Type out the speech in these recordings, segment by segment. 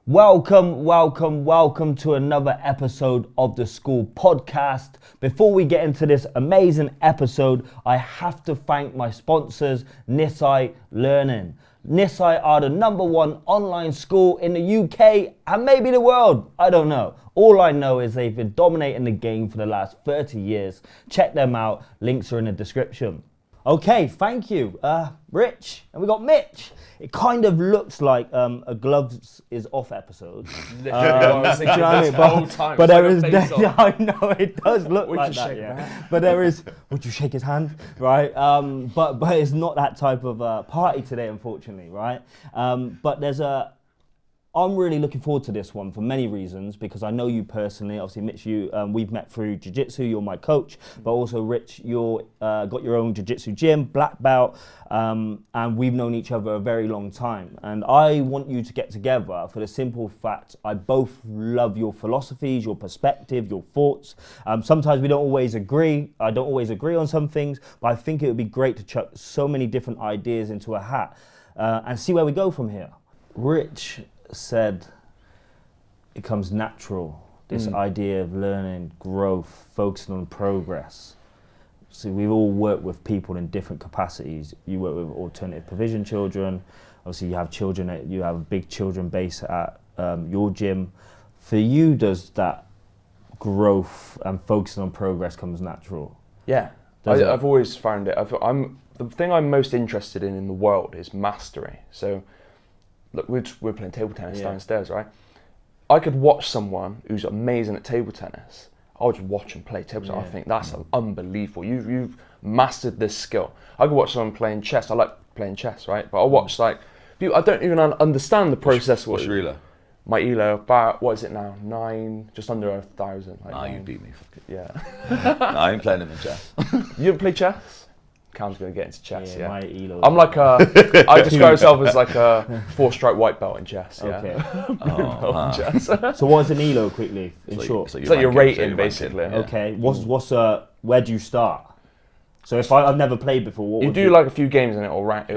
Welcome to another episode of the School Podcast. Before we get into this amazing episode, I have to thank my sponsors, Nisai Learning. Nisai are the #1 online school in the UK and maybe the world. I don't know. All I know is they've been dominating the game for the last 30 years. Check them out. Links are in the description. Okay, thank you, Rich, and we got Mitch. It kind of looks like a gloves is off episode. Literally, I was thinking this whole time. But there is, I know it does look like that, yeah. But there is. Would you shake his hand, right? But it's not that type of party today, unfortunately, right? But there's I'm really looking forward to this one for many reasons, because I know you personally. Obviously, Mitch, we've met through Jiu-Jitsu, you're my coach, but also Rich, you're got your own Jiu-Jitsu gym, black belt, and we've known each other a very long time. And I want you to get together for the simple fact I both love your philosophies, your perspective, your thoughts. Sometimes we don't always agree. I don't always agree on some things, but I think it would be great to chuck so many different ideas into a hat and see where we go from here. Rich said it comes natural, this idea of learning, growth, focusing on progress. So we all work with people in different capacities. You work with alternative provision children, obviously you have children, you have a big children base at your gym. For you, does that growth and focusing on progress comes natural? Yeah, I've always found it. The thing I'm most interested in the world is mastery. So look, we're playing table tennis downstairs, right? I could watch someone who's amazing at table tennis. I'll just watch them play table tennis. I think that's unbelievable. You've mastered this skill. I could watch someone playing chess. I like playing chess, right? But I'll watch people, I don't even understand the process. What's your ELO? My ELO, about, what is it now? 9, just under 1,000. Nah, you beat me. Yeah. Nah, I ain't playing him in chess. You don't play chess? Cam's going to get into chess, yeah. My ELO. I'm like I describe myself as like a 4-stripe white belt in chess, yeah. Okay. In chess. So what's an ELO quickly, in short? It's like your rating, basically. Yeah. Okay, where do you start? So if I've never played before, what you would do like a few games and it'll rank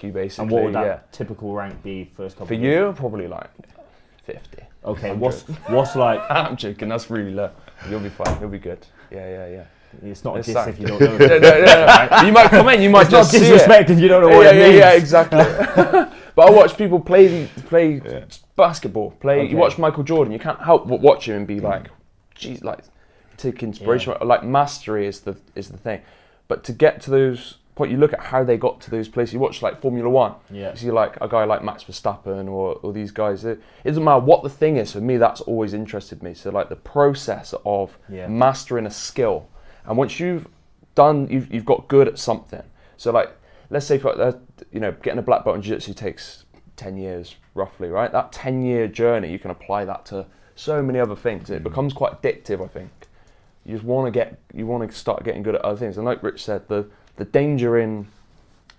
you basically. And what would that typical rank be first couple for of you? games? Probably like 50. Okay, 100. what's like? I'm joking, that's really low. You'll be fine, you'll be good. Yeah. It's not a diss sad. if you don't know. No. You might come in, you might it's just not disrespect if you don't know what it means. Yeah, exactly. But I watch people play basketball. You watch Michael Jordan. You can't help but watch him and be like, geez, like take inspiration. Like mastery is the thing. But to get to those point, you look at how they got to those places. You watch like Formula One. Yeah. You see like a guy like Max Verstappen or these guys. It doesn't matter what the thing is. For me, that's always interested me. So like the process of mastering a skill. And once you've got good at something. So like, let's say getting a black belt in Jiu-Jitsu takes 10 years roughly, right? That 10-year journey, you can apply that to so many other things. It becomes quite addictive, I think. You just want to start getting good at other things. And like Rich said, the danger in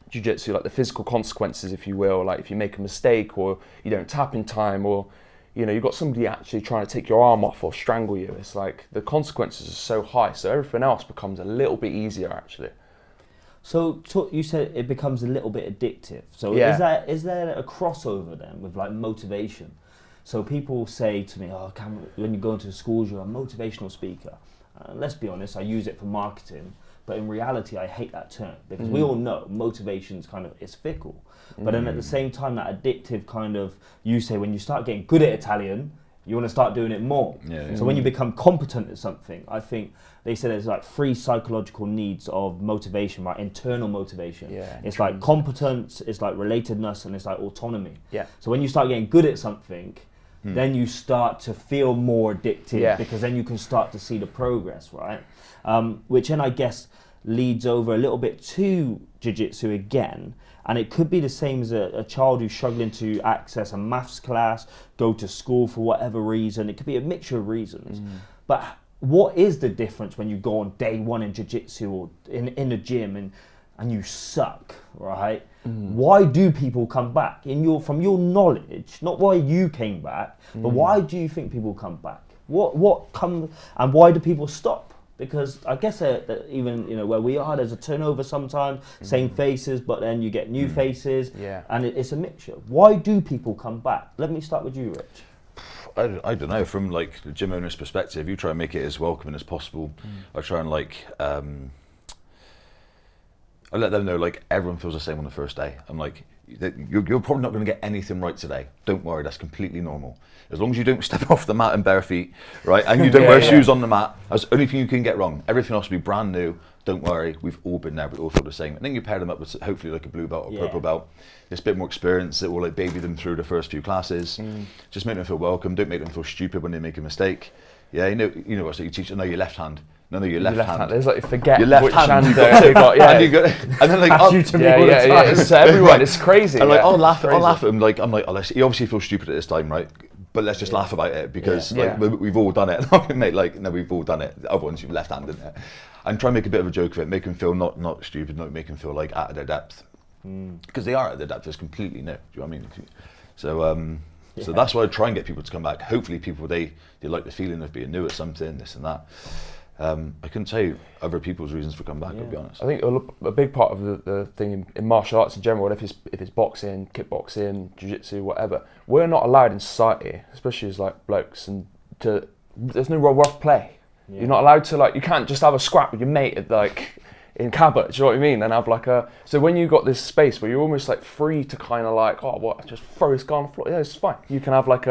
Jiu-Jitsu, like the physical consequences, if you will, like if you make a mistake or you don't tap in time or you've got somebody actually trying to take your arm off or strangle you. It's like the consequences are so high, so everything else becomes a little bit easier actually. So you said it becomes a little bit addictive. So is there a crossover then with like motivation? So people say to me, "Oh, Cam, when you go into schools, you're a motivational speaker." Let's be honest, I use it for marketing, but in reality, I hate that term because we all know motivation's it's fickle. But then at the same time, that addictive you say when you start getting good at Italian, you want to start doing it more. So when you become competent at something, I think they say there's like 3 psychological needs of motivation, right? Internal motivation. It's like competence, it's like relatedness, and it's like autonomy. So when you start getting good at something, then you start to feel more addictive because then you can start to see the progress, right? Which then I guess leads over a little bit to Jiu-Jitsu again. And it could be the same as a child who's struggling to access a maths class, go to school for whatever reason. It could be a mixture of reasons. But what is the difference when you go on day 1 in Jiu-Jitsu or in the gym and you suck, right? Why do people come back? From your knowledge, not why you came back, but why do you think people come back? What comes and why do people stop? Because I guess that even where we are, there's a turnover sometimes, same faces, but then you get new faces, and it's a mixture. Why do people come back? Let me start with you, Rich. I don't know, from like the gym owner's perspective, you try and make it as welcoming as possible. I try and like, I let them know like everyone feels the same on the first day. I'm like, you're probably not going to get anything right today. Don't worry, that's completely normal. As long as you don't step off the mat in bare feet, right, and you don't wear shoes on the mat, that's the only thing you can get wrong. Everything else will be brand new. Don't worry, we've all been there, we all feel the same. And then you pair them up with hopefully like a blue belt or purple belt. It's a bit more experience that will like baby them through the first few classes. Just make them feel welcome. Don't make them feel stupid when they make a mistake. Yeah, you know what, so you teach them, know your left hand. No, your left hand. There's like, forget your left which hand they got. Yeah. And then like, It's everyone. It's crazy. And like, I'll laugh at him. Like, I'm like, oh, he obviously feels stupid at this time, right? But let's just laugh about it because like we've all done it. Mate, like, no, we've all done it. The other ones, you've left-handed it. And try and make a bit of a joke of it. Make them feel not stupid. Not make them feel like out of their depth. Because they are out of their depth. It's completely new. Do you know what I mean? So so that's why I try and get people to come back. Hopefully, people they like the feeling of being new at something, this and that. I couldn't tell you other people's reasons for coming back. I'll be honest. I think a big part of the thing in martial arts in general, if it's boxing, kickboxing, jiu-jitsu, whatever, we're not allowed in society, especially as like blokes, and there's no rough play. Yeah. You're not allowed to like, you can't just have a scrap with your mate at like in Cabot, do you know what I mean? And have like so when you got this space where you're almost like free to kind of like, oh, what, just throw this guy on the floor. Yeah, it's fine. You can have like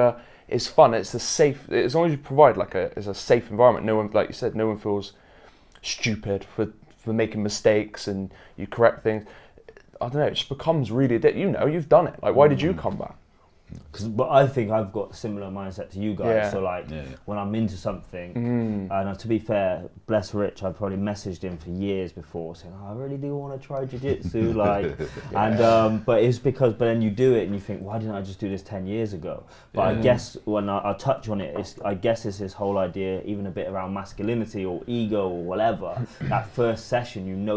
it's fun. It's a safe, as long as you provide like it's a safe environment. No one, like you said, no one feels stupid for making mistakes and you correct things. I don't know, it just becomes really, you've done it. Like, why did you come back? But I think I've got a similar mindset to you guys. So like when I'm into something, and to be fair, bless Rich, I probably messaged him for years before saying, I really do want to try jiu-jitsu, like, and but it's because, but then you do it and you think, why didn't I just do this 10 years ago? But I guess when I touch on it, I guess it's this whole idea, even a bit around masculinity or ego or whatever. That first session,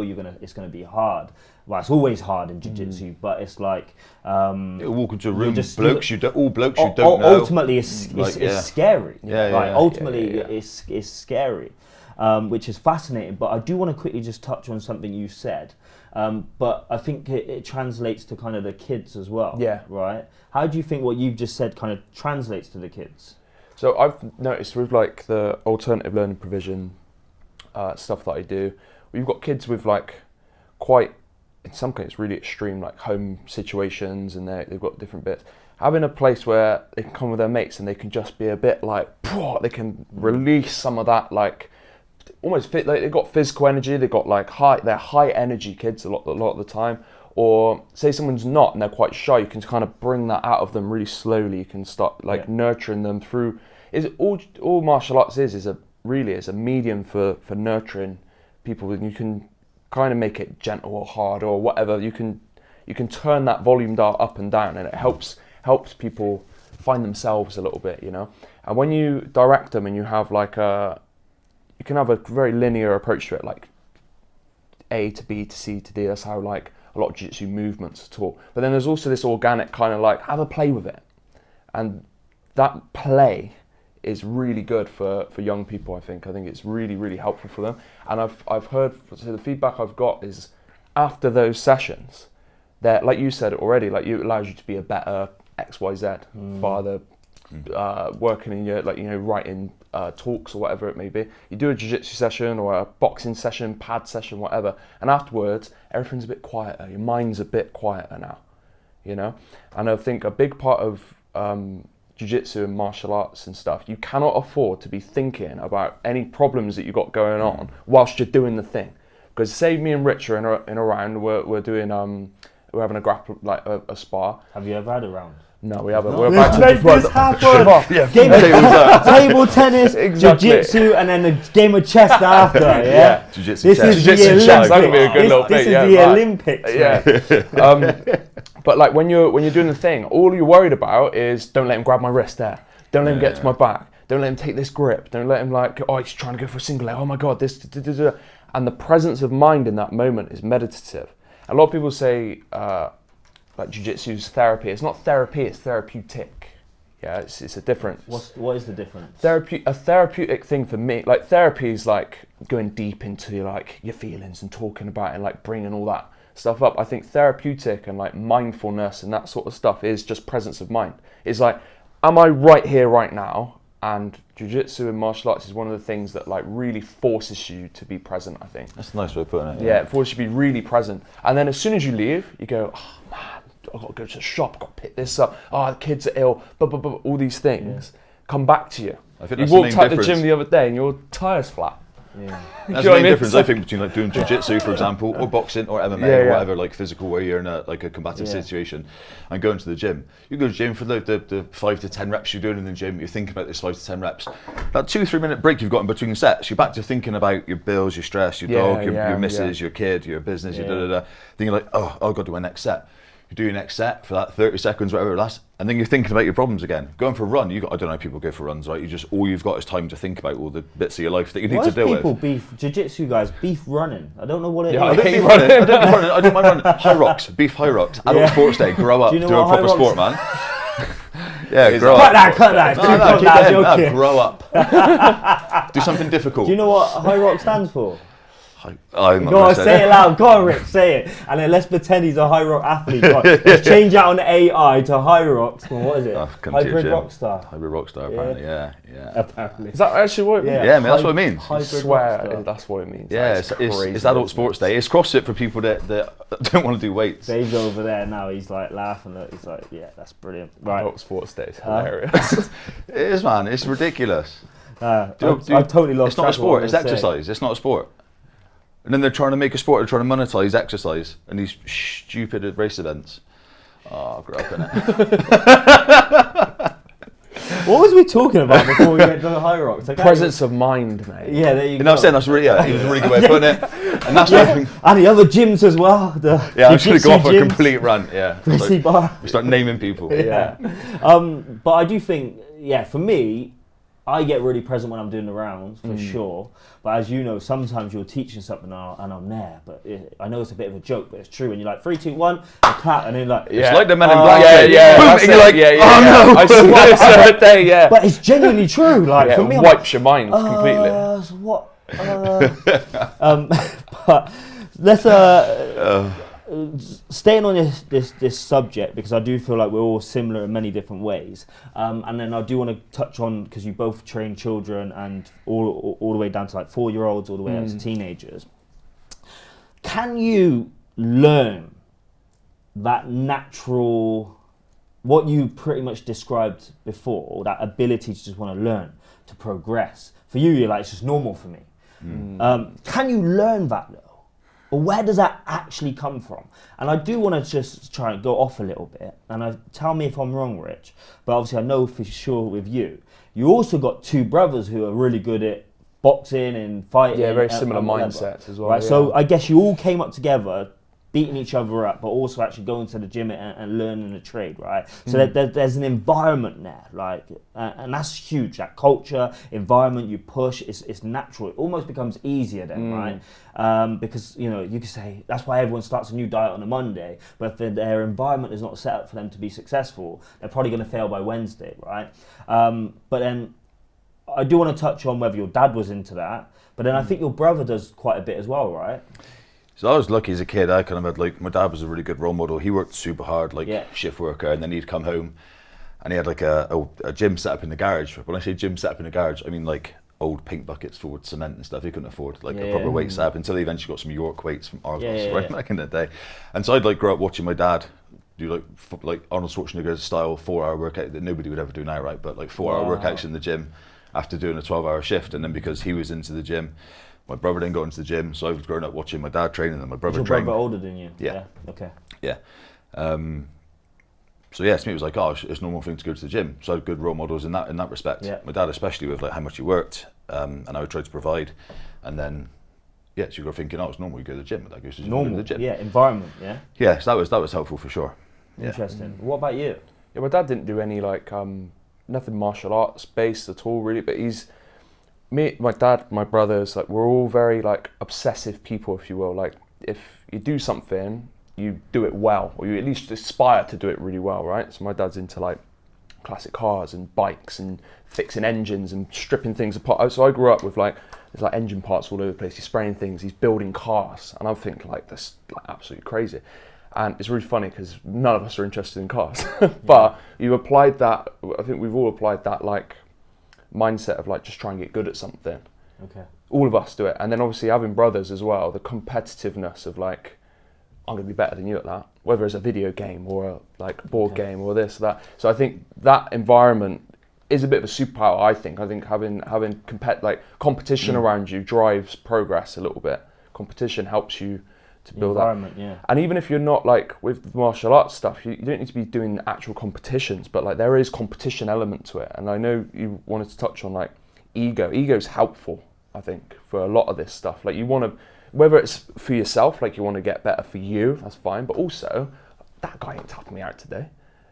it's gonna be hard. Well, it's always hard in jiu-jitsu, but it's like you walk into a room, blokes you don't know. Ultimately, it's scary. Ultimately, it's scary, which is fascinating. But I do want to quickly just touch on something you said. But I think it translates to kind of the kids as well. Yeah. Right. How do you think what you've just said kind of translates to the kids? So I've noticed with like the alternative learning provision stuff that I do, we've got kids with like quite, in some cases, really extreme like home situations, and they've got different bits. Having a place where they can come with their mates and they can just be a bit like, they can release some of that, like almost fit. Like they've got physical energy, they've got like they're high energy kids a lot of the time. Or say someone's not and they're quite shy, you can kind of bring that out of them really slowly. You can start like nurturing them through. All martial arts is a medium for nurturing people, and you can kind of make it gentle or hard or whatever. You can turn that volume dial up and down, and it helps people find themselves a little bit, you know. And when you direct them and you have like you can have a very linear approach to it, like A to B to C to D. That's how like a lot of jiu-jitsu movements are taught. But then there's also this organic kind of like, have a play with it, and that play is really good for young people. I think it's really, really helpful for them. And I've heard, so the feedback I've got is after those sessions, that, like you said already, like it allows you to be a better XYZ father, working in your, like, you know, writing talks or whatever it may be. You do a jiu-jitsu session or a boxing session, pad session, whatever, and afterwards everything's a bit quieter. Your mind's a bit quieter now, you know. And I think a big part of jiu-jitsu and martial arts and stuff, you cannot afford to be thinking about any problems that you got going on whilst you're doing the thing. Because say me and Rich are in a round, we're doing we're having a grapple, like a spar. Have you ever had a round? No, we haven't. We're about to make this happen. Game of table tennis, jiu-jitsu, and then a game of chess after. Yeah, jiu-jitsu chess. This is the Olympics. That would be a good little thing. This is the Olympics. Yeah. But like when you're doing the thing, all you're worried about is don't let him grab my wrist there. Don't let him get to my back. Don't let him take this grip. Don't let him like, oh, he's trying to go for a single leg. Oh my God, this. And the presence of mind in that moment is meditative. A lot of people say like jiu-jitsu's therapy. It's not therapy, it's therapeutic. Yeah, it's a difference. What is the difference? A therapeutic thing for me, like therapy is like going deep into like your feelings and talking about it and like bringing all that stuff up. I think therapeutic and like mindfulness and that sort of stuff is just presence of mind. It's like am I right here, right now? And jiu-jitsu and martial arts is one of the things that like really forces you to be present, I think. That's a nice way of putting it. Yeah, it forces you to be really present. And then as soon as you leave, you go, oh man, I've got to go to the shop, I've got to pick this up. Oh, the kids are ill, all these things come back to you. I think you that's walked out the the gym the other day and your tyre's flat. Yeah. That's the main difference, I think, between like doing jiu-jitsu, for example, or boxing, or MMA, or whatever, like physical, where you're in a combative situation, and going to the gym. You go to the gym for the 5 to 10 reps you're doing in the gym. You're thinking about those 5 to 10 reps. That 2-3 minute break you've got in between sets, you're back to thinking about your bills, your stress, your dog, your missus, your kid, your business, your da-da-da. Then you're like, oh, I've got to do my next set. You do your next set for that 30 seconds, whatever it lasts, and then you're thinking about your problems again. Going for a run, I don't know how people go for runs, right? All you've got is time to think about all the bits of your life that you need to deal with. Why do people jiu-jitsu guys beef running? I don't know what it is. I don't beef running. I don't mind running. High rocks, beef high rocks. Adult sports day. Grow up. Do a proper sport, man. Yeah, grow up. Cut that. Grow up. Do something difficult. Do you know what high rock stands for? I'm not Go on, say it loud. Go on, Rick, say it. And then let's pretend he's a high rock athlete. Let's change out on AI to high rocks. Well, what is it? Hybrid rock star. Hybrid rock star, apparently. Yeah. Apparently. Is that actually what it means? Yeah, man, that's what it means. I swear that's what it means. Yeah, it's adult sports day. It's CrossFit for people that don't want to do weights. Dave's over there now. He's like laughing. He's like, yeah, that's brilliant. Right. Adult sports day is hilarious. It is, man. It's ridiculous. I've totally lost. It's not a sport. It's exercise. It's not a sport. And then they're trying to make a sport, they're trying to monetize exercise and these stupid race events. Oh, I grew up in it. What was we talking about before we get to the high rocks? Presence of mind, mate. Yeah, there you go. And I was saying that's really, it was a really good way of putting it. And that's and the other gyms as well. I'm just going to go off a complete rant. Yeah. We start naming people. Yeah. But I do think, for me, I get really present when I'm doing the rounds, for sure. But as you know, sometimes you're teaching something and I'm there. But I know it's a bit of a joke, but it's true. When you're like, 3, 2, 1, and clap, and then like... It's like the Men in Black. And you're like, oh no! I swear it's the day, But it's genuinely true. Like, for me, it wipes your mind completely. But let's... staying on this subject, because I do feel like we're all similar in many different ways, and then I do want to touch on, because you both train children and all the way down to like 4-year-olds all the way up to teenagers. Can you learn that natural, what you pretty much described before, that ability to just want to learn, to progress? For you, you're like, it's just normal for me. Can you learn that though? Or where does that actually come from? And I do want to just try and go off a little bit. And tell me if I'm wrong, Rich. But obviously I know for sure with you. You also got 2 brothers who are really good at boxing and fighting. Yeah, very similar mindsets as well. Right, so I guess you all came up together, beating each other up, but also actually going to the gym and learning the trade, right? So there's an environment there, like, and that's huge. That culture, environment you push, it's natural. It almost becomes easier then, right? Because, you can say, that's why everyone starts a new diet on a Monday, but if their environment is not set up for them to be successful, they're probably going to fail by Wednesday, right? But then I do want to touch on whether your dad was into that, but then I think your brother does quite a bit as well, right? So I was lucky as a kid. I kind of had, like, my dad was a really good role model. He worked super hard, like shift worker, and then he'd come home and he had like a gym set up in the garage. When I say gym set up in the garage, I mean like old paint buckets full with cement and stuff. He couldn't afford like a proper weight set up until he eventually got some York weights from Argos back in the day. And so I'd like grow up watching my dad do like Arnold Schwarzenegger style 4-hour workout that nobody would ever do now, right? But like 4-hour workouts in the gym after doing a 12-hour shift. And then because he was into the gym, my brother then got into the gym, so I was growing up watching my dad training and my brother train. Your brother older than you? Yeah. Okay. Yeah. So yeah, to me it was like, it's a normal thing to go to the gym. So I had good role models in that respect. Yeah. My dad especially, with like how much he worked, and I would try to provide. And then, so you go thinking, it's normal, you go to the gym. My dad goes to the gym. Yeah, environment, yeah? Yeah, so that was helpful for sure. Interesting. What about you? Yeah, my dad didn't do any like, nothing martial arts based at all really, but my dad, my brothers, like, we're all very like obsessive people, if you will. Like, if you do something, you do it well, or you at least aspire to do it really well, right? So my dad's into like classic cars and bikes and fixing engines and stripping things apart. So I grew up with there's like engine parts all over the place. He's spraying things, he's building cars, and I'm thinking like, that's like absolutely crazy. And it's really funny because none of us are interested in cars. But you applied that, I think we've all applied that like mindset of like just try and get good at something. Okay. All of us do it. And then obviously having brothers as well, the competitiveness of like, I'm going to be better than you at that, whether it's a video game or a like board game or this or that. So I think that environment is a bit of a superpower, I think. I think having competition around you drives progress a little bit. Competition helps you to build that. Yeah. And even if you're not like with the martial arts stuff, you don't need to be doing actual competitions, but like there is competition element to it. And I know you wanted to touch on like ego. Ego's helpful, I think, for a lot of this stuff. Like you want to, whether it's for yourself, like you want to get better for you, that's fine. But also, that guy ain't tapping me out today.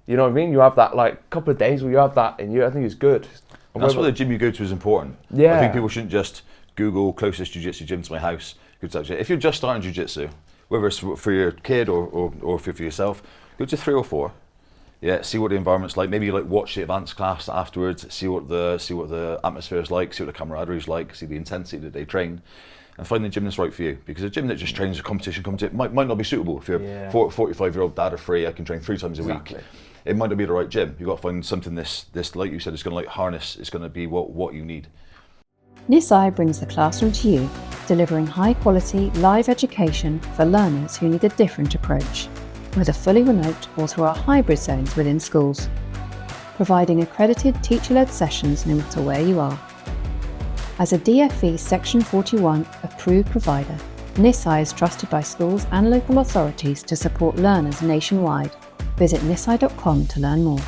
You know what I mean? You have that like couple of days where you have that in you. I think it's good. And that's why the gym you go to is important. Yeah. I think people shouldn't just Google closest jiu-jitsu gym to my house. If you're just starting jiu-jitsu, whether it's for your kid or for yourself, go to 3 or 4. Yeah, see what the environment's like. Maybe like watch the advanced class afterwards. See what the atmosphere is like. See what the camaraderie is like. See the intensity that they train, and find the gym that's right for you. Because a gym that just trains a competition might not be suitable. If you're 45-year-old dad or free, I can train 3 times a week. It might not be the right gym. You've got to find something this like you said, it's going to like harness. It's going to be what you need. Nisai brings the classroom to you, delivering high-quality live education for learners who need a different approach, whether fully remote or through our hybrid zones within schools, providing accredited teacher-led sessions no matter where you are. As a DFE Section 41 approved provider, Nisai is trusted by schools and local authorities to support learners nationwide. Visit nisai.com to learn more.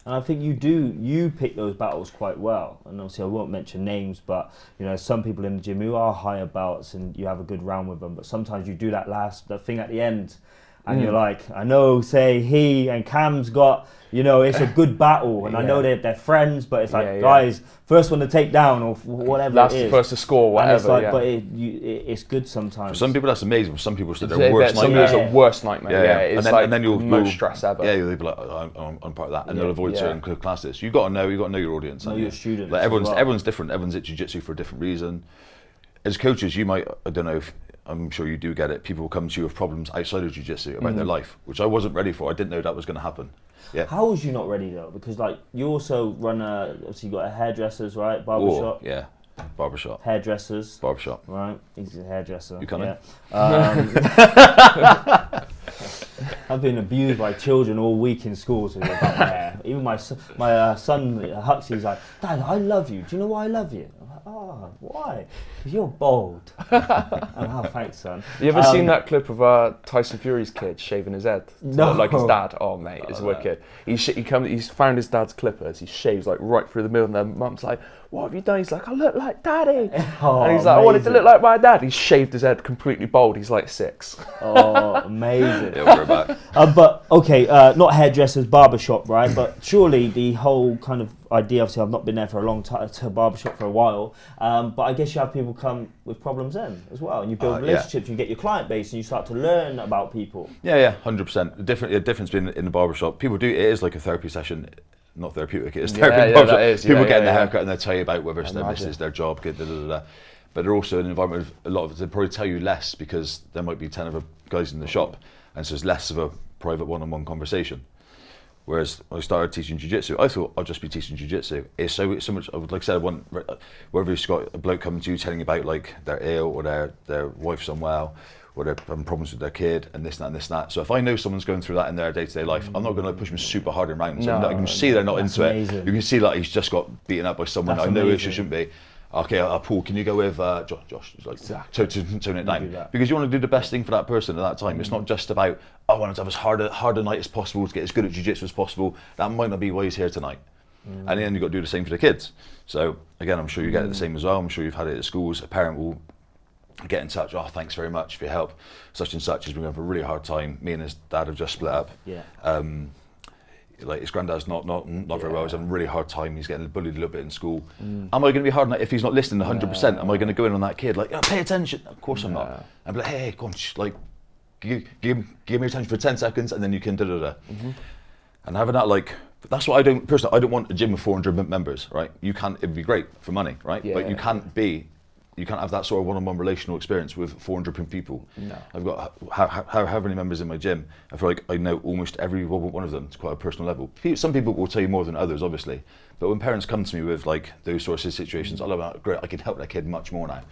And I think you pick those battles quite well. And obviously I won't mention names, but you know, some people in the gym who are higher belts and you have a good round with them, but sometimes you do that thing at the end and you're like, I know, say he and Cam's got, you know, it's a good battle and I know they're friends, but it's like, guys, first one to take down or whatever that's it is. the first to score, whatever. And it's like, but it's good sometimes. For some people that's amazing, for some people it's their worst nightmare. Some people it's the worst nightmare, It's and then you'll most stress ever. Yeah, you'll be like, I'm part of that, and they'll avoid certain classes. You've got to know your audience. Know your students. Like everyone's different, everyone's at jiu-jitsu for a different reason. As coaches, you might, I don't know if, I'm sure you do get it, people will come to you with problems outside of jiu-jitsu about their life, which I wasn't ready for. I didn't know that was going to happen. Yeah. How was you not ready though? Because like you also run obviously you got a hairdressers, right? Barbershop. Yeah, barbershop. Hairdressers. Barbershop. Right, he's a hairdresser. You coming? Yeah. I've been abused by children all week in school with about my hair. Even my son Huxley's like, Dad, I love you. Do you know why I love you? I'm like, oh, why? Because you're bald. Oh, thanks, son. You ever seen that clip of Tyson Fury's kid shaving his head? No. Like his dad. Oh, mate, it's wicked. He's found his dad's clippers. He shaves like right through the middle, and then mum's like, what have you done? He's like, I look like Daddy. Oh, and he's like, I wanted to look like my dad. He's shaved his head completely bald. He's like 6. Oh, amazing. Yeah, we're back. But okay, not hairdressers, barbershop, right? But surely the whole kind of idea, obviously I've not been there for a long time, to a barbershop for a while, but I guess you have people come with problems then as well, and you build relationships, you get your client base and you start to learn about people. Yeah, 100%. The difference being in the barbershop, people do, it is like a therapy session. Not therapeutic, it is therapy. People getting their haircut and they'll tell you about whether it's this is their job, but they're also in an environment of a lot of, they'll probably tell you less because there might be 10 other guys in the shop, and so it's less of a private one-on-one conversation. Whereas when I started teaching jiu-jitsu, I thought I'd just be teaching jiu-jitsu. It's so much, like I said, I want, whether you've got a bloke coming to you telling you about like they're ill or their wife's unwell, or they're having problems with their kid, and this, that, and this, that. So if I know someone's going through that in their day-to-day life, I'm not going to push them super hard in rounds. So I can see they're not into it. You can see that he's just got beaten up by someone. I know it shouldn't be. Okay, Paul, can you go with Josh? Like, to tone it down. Because you want to do the best thing for that person at that time. It's not just about, I want to have as hard a night as possible to get as good at jiu-jitsu as possible. That might not be why he's here tonight. And then you've got to do the same for the kids. So again, I'm sure you get it the same as well. I'm sure you've had it at schools. A parent will get in touch, oh, thanks very much for your help. Such and such has been going for a really hard time. Me and his dad have just split up. Yeah. Like his granddad's not very well. He's having a really hard time. He's getting bullied a little bit in school. Am I going to be hard on that if he's not listening 100%? Am I going to go in on that kid like, oh, pay attention? Of course I'm not. I'd be like, hey, go on, like, give me attention for 10 seconds, and then you can da-da-da. And having that, like, that's what I don't want a gym with 400 members, right? You can't, it'd be great for money, right? But you can't be you can't have that sort of one-on-one relational experience with 400 people. No. I've got how many members in my gym. I feel like I know almost every one of them to quite a personal level. Some people will tell you more than others, obviously. But when parents come to me with like those sorts of situations, I love that. Great, I can help that kid much more now.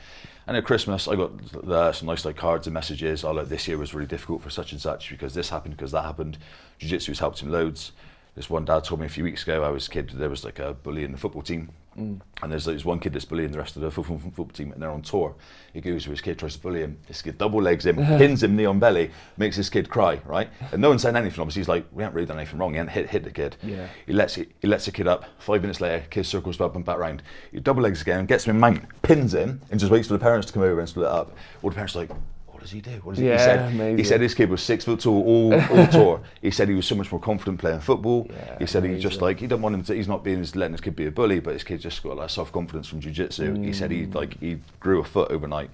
And at Christmas, I got some nice like cards and messages. Oh, like this year was really difficult for such and such because this happened, because that happened. Jiu-Jitsu has helped him loads. This one dad told me a few weeks ago, I was a kid, there was like a bully in the football team. And there's like one kid that's bullying the rest of the football team, and they're on tour. He goes where his kid tries to bully him. This kid double legs him, pins him knee on belly, makes this kid cry, right? And no one's saying anything. Obviously, he's like, we haven't really done anything wrong. He hasn't hit the kid. Yeah. He lets the kid up. 5 minutes later, kid circles up and back round. He double legs again, gets him in mount, pins him, and just waits for the parents to come over and split it up. All the parents are like, what does he do? What does he? He said his kid was 6 foot tall all tour. He said he was so much more confident playing football. Yeah, he said he just like, he don't want him to, he's not letting his kid be a bully, but his kid just got like self-confidence from jiu-jitsu. He said he grew a foot overnight.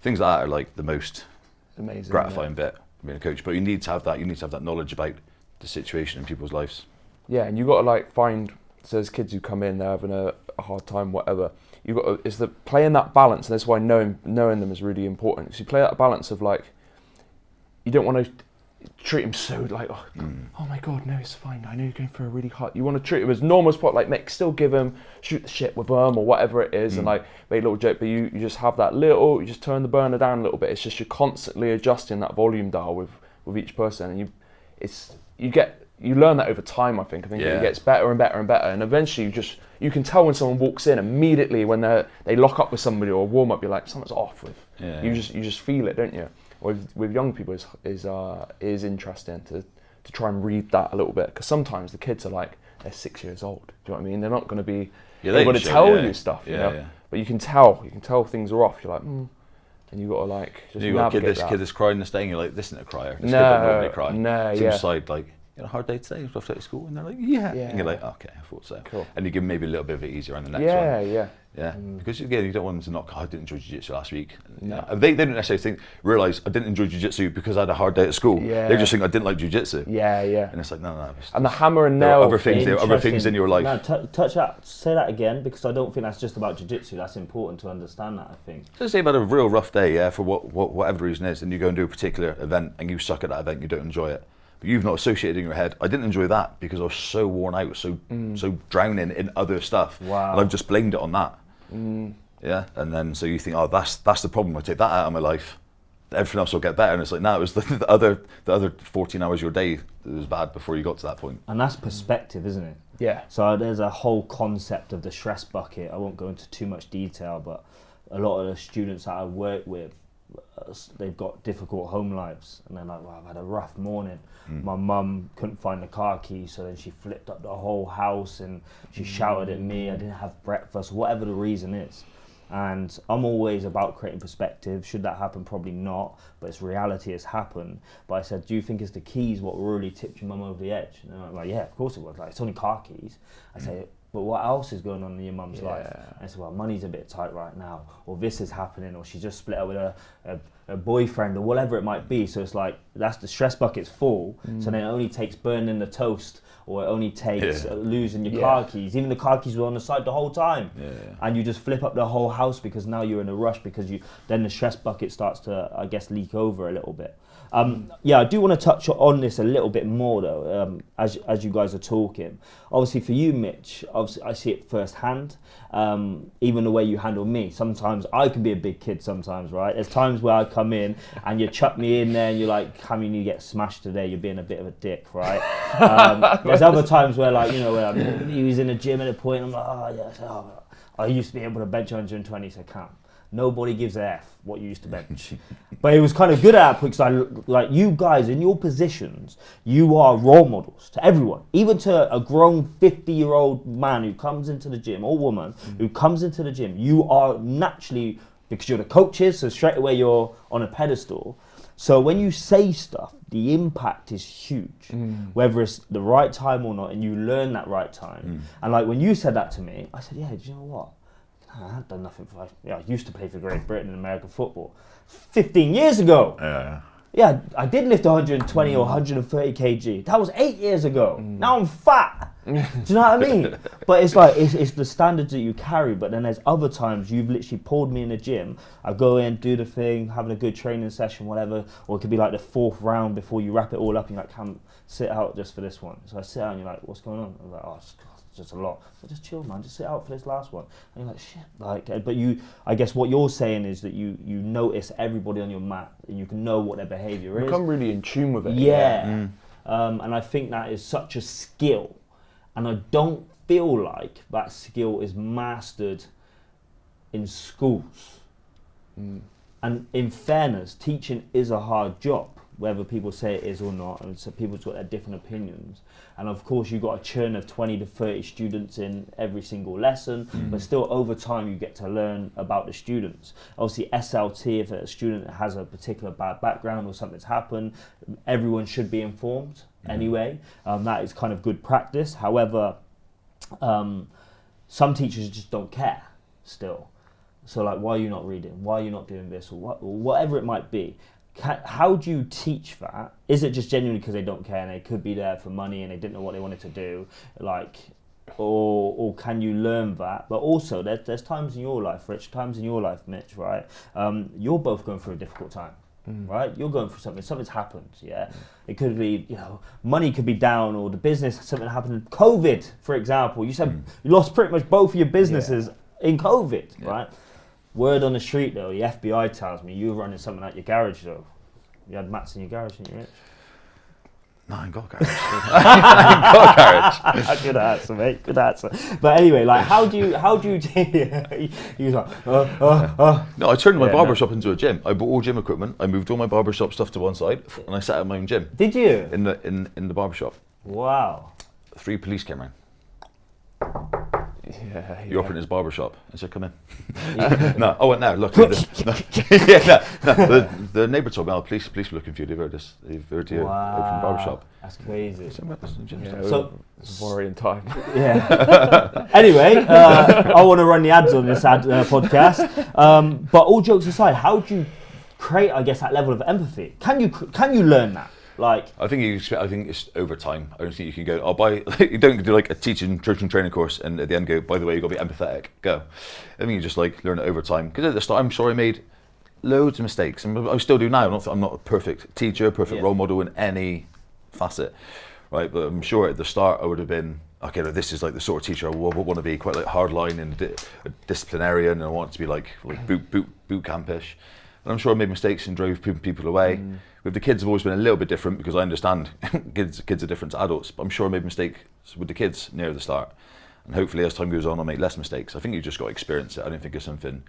Things like that are like the most amazing, gratifying bit of being a coach. But you need to have that. You need to have that knowledge about the situation in people's lives. Yeah, and you got to like find. So there's kids who come in, they're having a hard time, whatever. You got to, it's the playing that balance, and that's why knowing them is really important. Because you play that balance of like, you don't want to treat him so like, oh my god, no, it's fine. I know you're going for a really hard. You want to treat him as normal as possible. Like, still give him, shoot the shit with him or whatever it is, and like make a little joke. But you just have that little, you just turn the burner down a little bit. It's just you're constantly adjusting that volume dial with each person, and you learn that over time. I think it gets better and better and better, and eventually you can tell when someone walks in immediately when they lock up with somebody or warm up. You're like, something's off with. Yeah. You just feel it, don't you? With young people is interesting to try and read that a little bit, because sometimes the kids are like, they're 6 years old. Do you know what I mean? They're not going to be able to tell you stuff. You know? Yeah. But you can tell things are off. You're like, and you got to like just you got navigate kid that's crying this day, and you're like, this isn't a crier. This no, kid don't normally cry. No, so you decide like, you had a hard day today, you have to go to school, and they're like, yeah. And you're like, okay, I thought so. Cool. And you give them maybe a little bit of it easier on the next one. Yeah. Because again, you don't want them to not, I didn't enjoy jiu-jitsu last week. No. And they didn't necessarily realise I didn't enjoy jiu-jitsu because I had a hard day at school. Yeah. They just think I didn't like jiu-jitsu. Yeah. And it's like, no. And the hammer and nail. Other things in your life. No, touch that. Say that again, because I don't think that's just about jiu-jitsu. That's important to understand that, I think. So say about a real rough day, for whatever the reason is, and you go and do a particular event and you suck at that event, you don't enjoy it. But you've not associated in your head, I didn't enjoy that because I was so worn out, so drowning in other stuff. Wow. And I've just blamed it on that. Yeah, and then so you think, oh, that's the problem. I take that out of my life, everything else will get better. And it's like, no, it was the other 14 hours of your day that was bad before you got to that point. And that's perspective, isn't it? Yeah. So there's a whole concept of the stress bucket. I won't go into too much detail, but a lot of the students that I work with, they've got difficult home lives, and they're like, well, I've had a rough morning. My mum couldn't find the car keys, so then she flipped up the whole house and she shouted at me. I didn't have breakfast, whatever the reason is. And I'm always about creating perspective. Should that happen? Probably not, but it's reality, it's happened. But I said, do you think it's the keys what really tipped your mum over the edge? And I'm like, yeah, of course it was. Like, it's only car keys. I say, but what else is going on in your mum's life? And I said, well, money's a bit tight right now, or this is happening, or she just split up with a boyfriend, or whatever it might be. So it's like, that's the stress bucket's full. So then it only takes burning the toast, or it only takes losing your car keys. Even the car keys were on the side the whole time. And you just flip up the whole house because now you're in a rush, because then the stress bucket starts to, I guess, leak over a little bit. I do want to touch on this a little bit more though, as you guys are talking. Obviously for you, Mitch, obviously I see it firsthand. Even the way you handle me. Sometimes I can be a big kid sometimes, right? There's times where I come in and you chuck me in there and you're like, how many you get smashed today? You're being a bit of a dick, right? There's other times where, like, you know, when he was in the gym at a point, I'm like, I used to be able to bench 120, so I can't. Nobody gives a F what you used to bench. But it was kind of good at that point, because like you guys in your positions, you are role models to everyone, even to a grown 50-year-old man who comes into the gym, or woman who comes into the gym. You are naturally, because you're the coaches, so straight away you're on a pedestal. So when you say stuff, the impact is huge, whether it's the right time or not, and you learn that right time. And like when you said that to me, I said, yeah, do you know what? I haven't done nothing for, I used to play for Great Britain in American football 15 years ago. Yeah, I did lift 120 or 130 kg. That was 8 years ago. Now I'm fat. Do you know what I mean? But it's like, it's the standards that you carry, but then there's other times you've literally pulled me in the gym, I go in, do the thing, having a good training session, whatever, or it could be like the 4th round before you wrap it all up, and you're like, Cam, sit out just for this one. So I sit out and you're like, what's going on? I'm like, oh, it's just a lot. So just chill, man, just sit out for this last one. And you're like, shit, like, but I guess what you're saying is that you notice everybody on your mat, and you can know what their behaviour is. Become really in tune with it. Yeah. And I think that is such a skill. And I don't feel like that skill is mastered in schools. And in fairness, teaching is a hard job, whether people say it is or not, and so people's got their different opinions. And of course, you've got a churn of 20 to 30 students in every single lesson, but still over time you get to learn about the students. Obviously SLT, if a student has a particular bad background or something's happened, everyone should be informed anyway. That is kind of good practice. However, some teachers just don't care still. So like, why are you not reading? Why are you not doing this? Or whatever it might be. How do you teach that? Is it just genuinely because they don't care and they could be there for money and they didn't know what they wanted to do? Like, or can you learn that? But also, there's times in your life, Rich, times in your life, Mitch, right? You're both going through a difficult time, right? You're going through something's happened, yeah? It could be, money could be down, or the business, something happened. COVID, for example, you said you lost pretty much both of your businesses in COVID, right? Word on the street though, the FBI tells me you were running something at your garage though. You had mats in your garage, didn't you, Rich? No, I ain't got a garage. I ain't got a garage. Good answer, mate. Good answer. But anyway, like, how do you? He was like, No, I turned my barbershop into a gym. I bought all gym equipment. I moved all my barbershop stuff to one side, and I set up my own gym. Did you? In the barbershop. Wow. 3 police came around. Yeah. You're up in his barbershop. I said, come in. No, I went now. Look. The neighbour told me, oh, police were looking for you. They've heard you open barbershop. That's crazy. So it's a worrying time. Yeah. Anyway, I want to run the ads on this podcast. But all jokes aside, how do you create, I guess, that level of empathy? Can you learn that? Like, I think it's over time. I don't think you can go, you don't do like a teaching, training course and at the end go, by the way, you've got to be empathetic, go. I think you just like learn it over time. Because at the start, I'm sure I made loads of mistakes, and I still do now. I'm not a perfect teacher, perfect role model in any facet, right? But I'm sure at the start I would have been, okay, this is like the sort of teacher I would want to be, quite like hardline and a disciplinarian, and I want it to be like boot campish. And I'm sure I made mistakes and drove people away. With the kids, I've always been a little bit different because I understand kids are different to adults. But I'm sure I made mistakes with the kids near the start. And hopefully as time goes on, I'll make less mistakes. I think you just got to experience it. I don't think it's something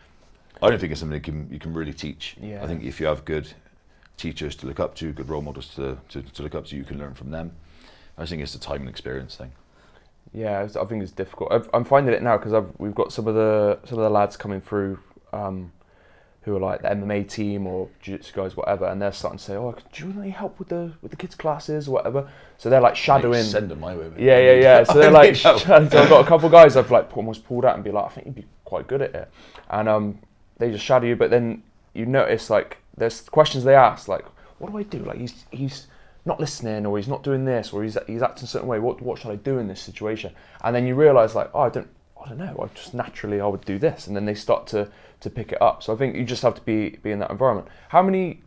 you can really teach. Yeah. I think if you have good teachers to look up to, good role models to look up to, you can learn from them. I think it's the time and experience thing. Yeah, I think it's difficult. I'm finding it now because we've got some of the lads coming through who are like the MMA team or jiu-jitsu guys, whatever, and they're starting to say, "Oh, do you want any help with the kids' classes or whatever?" So they're like shadowing. Send them my way. Mate. Yeah. So they're like, so I've got a couple of guys I've like almost pulled out and be like, "I think you'd be quite good at it," and they just shadow you. But then you notice like there's questions they ask like, "What do I do? Like he's not listening, or he's not doing this, or he's acting a certain way. What should I do in this situation?" And then you realise like, "Oh, I don't know. I just naturally I would do this," and then they start to pick it up. So I think you just have to be in that environment. How many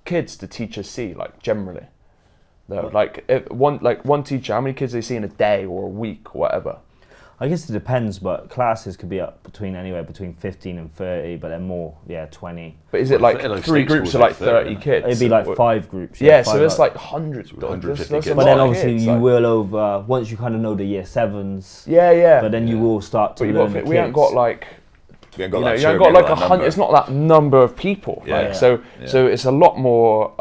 kids do teachers see, like generally? One teacher, how many kids do they see in a day or a week or whatever? I guess it depends, but classes could be up anywhere between 15 and 30, but they're more, 20. But is it like 3 groups of like 30 kids? It'd be like 5 groups. Yeah, so it's like hundreds. 150 kids. But then obviously you will over, once you kind of know the year 7s. Yeah. But then you will start to learn the kids. We haven't got like... You ain't got like 100. It's not that number of people. Yeah. So it's a lot more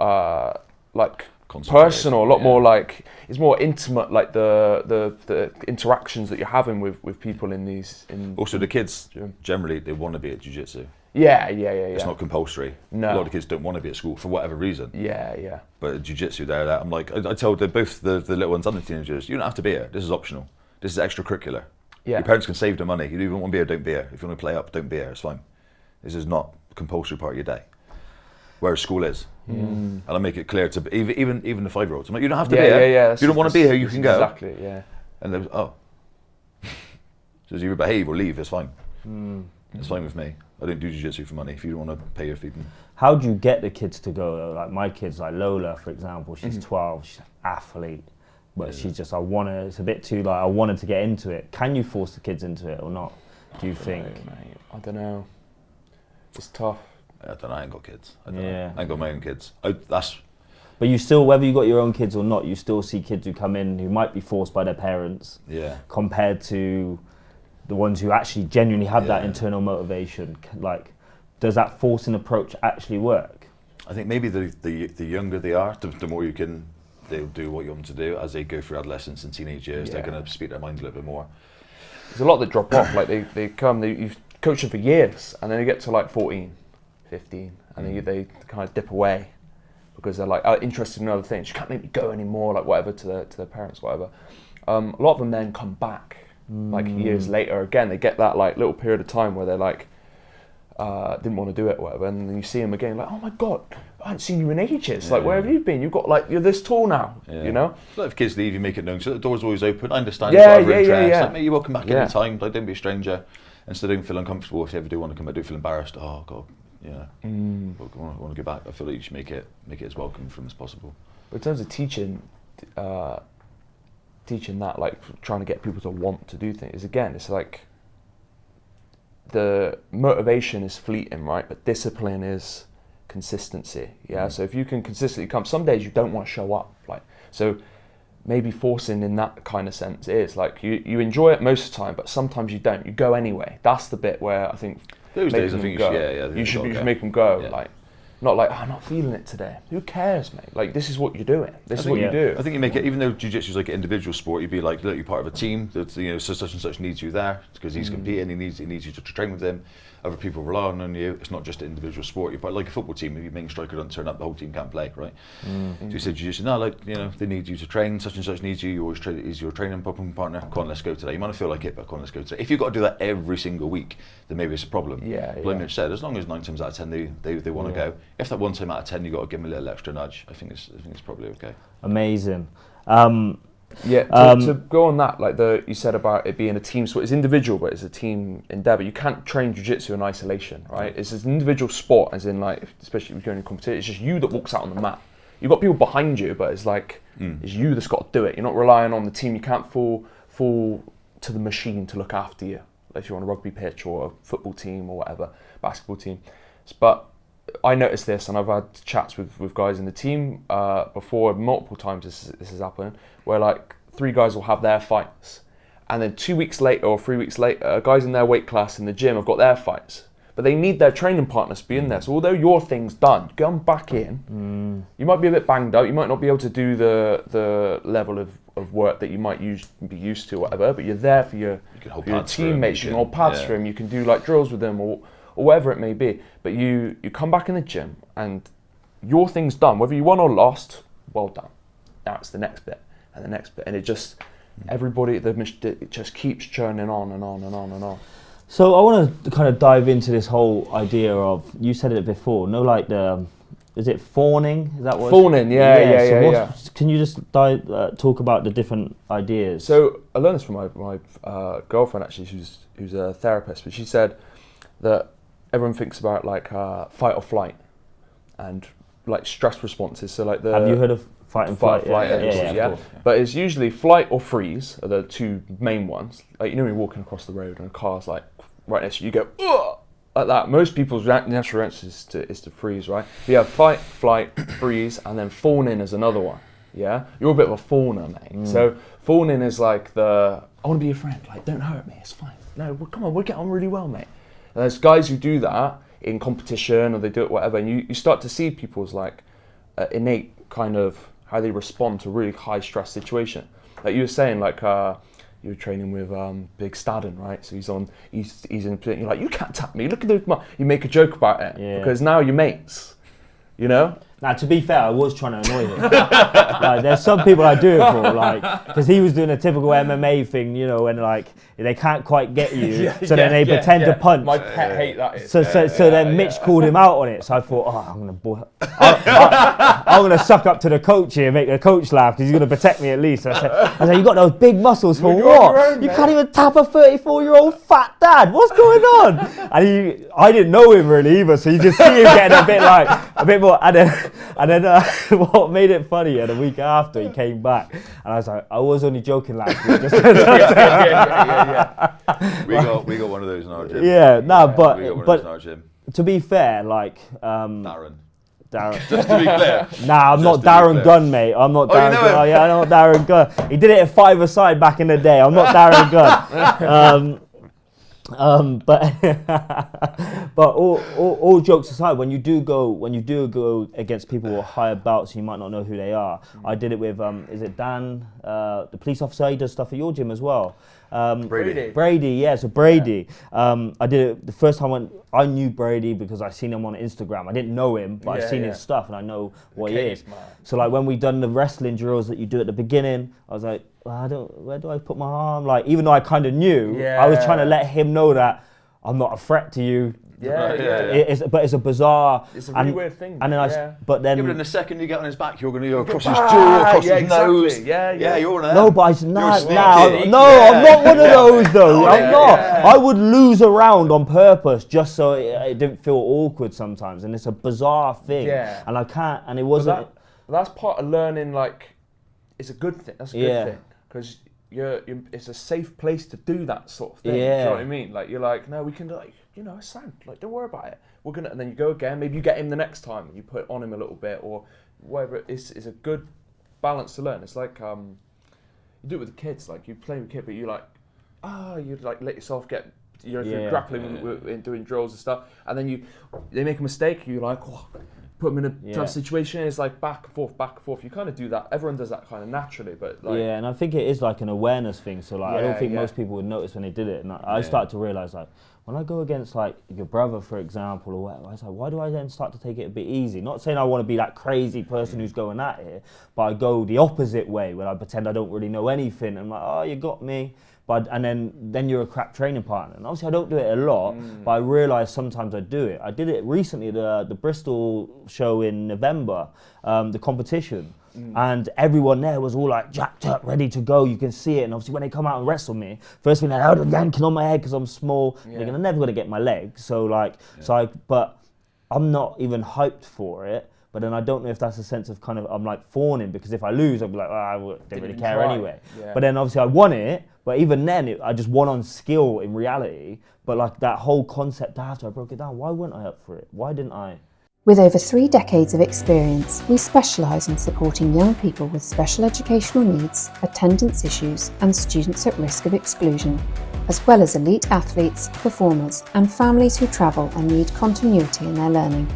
like personal, a lot more like it's more intimate. Like the interactions that you're having with people in these. Also, the kids generally they want to be at jiu-jitsu. Yeah. It's not compulsory. No. A lot of kids don't want to be at school for whatever reason. Yeah. But at jiu-jitsu, I'm like I told both the little ones and the teenagers, you don't have to be here. This is optional. This is extracurricular. Yeah. Your parents can save the money. You don't want to be here, don't be here. If you want to play up, don't be here. It's fine. This is not a compulsory part of your day. Whereas school is. And I make it clear to even the 5-year-olds. I'm like, you don't have to be here. Yeah. If you don't want to be here, you can go. Exactly. Yeah. And they was, oh. So it's either behave or leave, it's fine. It's fine with me. I don't do jiu-jitsu for money. If you don't want to pay your feeding. How do you get the kids to go? Like my kids, like Lola, for example, she's 12, she's an athlete. But she's just, it's a bit too, like, I wanted to get into it. Can you force the kids into it or not, do you think? I don't know. It's tough. I don't know, I ain't got kids. I ain't got my own kids. But you still, whether you got your own kids or not, you still see kids who come in who might be forced by their parents. Compared to the ones who actually genuinely have that internal motivation. Like, does that forcing approach actually work? I think maybe the younger they are, the more they'll do what you want them to do. As they go through adolescence and teenage years, they're going to speak their mind a little bit more. There's a lot that drop off. Like you've coached them for years, and then they get to like 14, 15, and then they kind of dip away because they're like interested in other things. You can't make me go anymore, like whatever to their parents, whatever. A lot of them then come back like years later again. They get that like little period of time where they're like didn't want to do it or whatever, and then you see them again like, oh my god, I haven't seen you in ages. Like, where have you been? You've got like, you're this tall now. You know. Like if kids leave, you make it known. So the door's always open. I understand. You've got other interests. Like, mate, you're welcome back any time. Like, don't be a stranger. And so don't feel uncomfortable if you ever do want to come back. Don't feel embarrassed. Oh god, I want to go back. I feel like you should make it as welcome from as possible. But in terms of teaching that, like trying to get people to want to do things, again, it's like the motivation is fleeting, right? But discipline is consistency. So if you can consistently come, some days you don't want to show up, like, so maybe forcing in that kind of sense is like you enjoy it most of the time, but sometimes you don't. You go anyway. That's the bit where I think those days I think you should make them go. Like, not like, I'm not feeling it today. Who cares, mate? Like, this is what you're doing. This is what you do. I think you make it, even though jiu-jitsu is like an individual sport, you'd be like, look, you're part of a team. That, so such and such needs you there because he's competing. He needs you to train with him. Other people rely on you. It's not just an individual sport. You're part like a football team. If your main striker doesn't turn up, the whole team can't play, right? So you said jiu-jitsu, no, like, they need you to train. Such and such needs you. You always is your training partner. Come on, let's go today. You might not feel like it, but come on, let's go today. If you've got to do that every single week, then maybe it's a problem. Like Mitch said, as long as 9 times out of 10 they want to go. If that 1 time out of 10 you got to give them a little extra nudge, I think it's probably okay. Amazing. To go on that, like you said about it being a team sport, it's individual, but it's a team endeavor. You can't train jiu-jitsu in isolation, right? It's an individual sport, as in like, especially if you're going to competition, it's just you that walks out on the mat. You've got people behind you, but it's like, it's you that's got to do it. You're not relying on the team. You can't fall to the machine to look after you, if you're on a rugby pitch or a football team or whatever, basketball team. But I noticed this, and I've had chats with guys in the team before, multiple times this has happened, where like 3 guys will have their fights, and then 2 weeks later or 3 weeks later, guys in their weight class in the gym have got their fights, but they need their training partners to be in there. So although your thing's done, going back in, you might be a bit banged out, you might not be able to do the level of work that you might be used to, or whatever, but you're there for your teammates, you can hold pads for them, you can do like drills with them, or whatever it may be. But you come back in the gym and your thing's done, whether you won or lost, well done. Now it's the next bit and the next bit, and it just, it just keeps churning on and on and on and on. So I want to kind of dive into this whole idea of, you said it before, like is it fawning? Is that what? Fawning, yeah. Can you just talk about the different ideas? So I learned this from my girlfriend actually, who's a therapist, but she said that everyone thinks about like fight or flight and like stress responses. So like have you heard of fight and flight? Yeah. But it's usually flight or freeze are the 2 main ones. Like, when you're walking across the road and a car's like right next to you, you go, ugh, like that. Most people's natural reaction is to freeze, right? But you have fight, flight, freeze, and then fawning is another one. Yeah, you're a bit of a fawner, mate. So fawning is like I want to be your friend. Like, don't hurt me. It's fine. No, come on, we'll get on really well, mate. And there's guys who do that in competition, or they do it whatever, and you start to see people's like innate kind of how they respond to really high stress situation. Like you were saying, like you were training with Big Staden, right? So he's in a position, you're like, you can't tap me, look at the, you make a joke about it because now you're mates, Now, to be fair, I was trying to annoy him. Like, there's some people I do it for, like, because he was doing a typical MMA thing, you know, when like they can't quite get you, so then they pretend to punch. My pet hate that. So then Mitch called him out on it. So I thought, I'm gonna suck up to the coach here, make the coach laugh because he's gonna protect me at least. So I said, you got those big muscles for what? You can't even tap a 34-year-old fat dad. What's going on? And I didn't know him really either, so you just see him getting a bit more. And then what made it funny? And a week after he came back, and I was like, I was only joking last week. We got one of those in our gym. Yeah, no, we got one of those in our gym. To be fair, like Darren. Just to be clear. Nah, I'm not Darren Gunn, mate. I'm not Darren Gunn. Oh, yeah, I'm not Darren Gunn. He did it at 5-a-side back in the day. I'm not Darren Gunn. But all jokes aside, when you do go against people who are higher belts, you might not know who they are. I did it with is it Dan, the police officer? He does stuff at your gym as well. Brady, yeah. So Brady, I did it the first time I knew Brady because I seen him on Instagram. I didn't know him, but I've seen his stuff and I know what he is. Man. So like when we done the wrestling drills that you do at the beginning, I was like, where do I put my arm? Like, even though I kind of knew, I was trying to let him know that I'm not a threat to you. But it's a bizarre. It's a really weird thing. And then but in the second you get on his back, you're going to go across his jaw, across his nose. Yeah, you're there. No, but I'm not one of those though. I'm not. I would lose a round on purpose just so it didn't feel awkward sometimes, and it's a bizarre thing. Yeah. And I can't. And it wasn't. That's part of learning. Like, it's a good thing. That's a good thing because it's a safe place to do that sort of thing. Yeah. Do you know what I mean? Like, you're like, no, we can like. It's sound, like, don't worry about it. And then you go again, maybe you get him the next time and you put it on him a little bit or whatever. It's a good balance to learn. It's like, you do it with the kids, like you play with kids, but you like let yourself get, if you're grappling and doing drills and stuff, and then they make a mistake, you like, put them in a tough situation, it's like back and forth. You kind of do that, everyone does that kind of naturally, but like... Yeah, and I think it is like an awareness thing, so like I don't think most people would notice when they did it, and I started to realise like, when I go against like your brother, for example, or whatever, I was like, why do I then start to take it a bit easy? Not saying I want to be that crazy person who's going at it, but I go the opposite way where I pretend I don't really know anything. I'm like, oh, you got me. And then you're a crap training partner. And obviously I don't do it a lot, but I realise sometimes I do it. I did it recently, the Bristol show in November, the competition. And everyone there was all like jacked up, ready to go. You can see it. And obviously when they come out and wrestle me, first thing they're yanking on my head because I'm small. Yeah. They're never going to get my leg. So like, but I'm not even hyped for it. But then I don't know if that's a sense of kind of, I'm like fawning, because if I lose, I'll be like, I don't really care anyway. Yeah. But then obviously I won it, but even then I just won on skill in reality. But like that whole concept after I broke it down, why weren't I up for it? Why didn't I? With over 3 decades of experience, we specialise in supporting young people with special educational needs, attendance issues, and students at risk of exclusion, as well as elite athletes, performers, and families who travel and need continuity in their learning.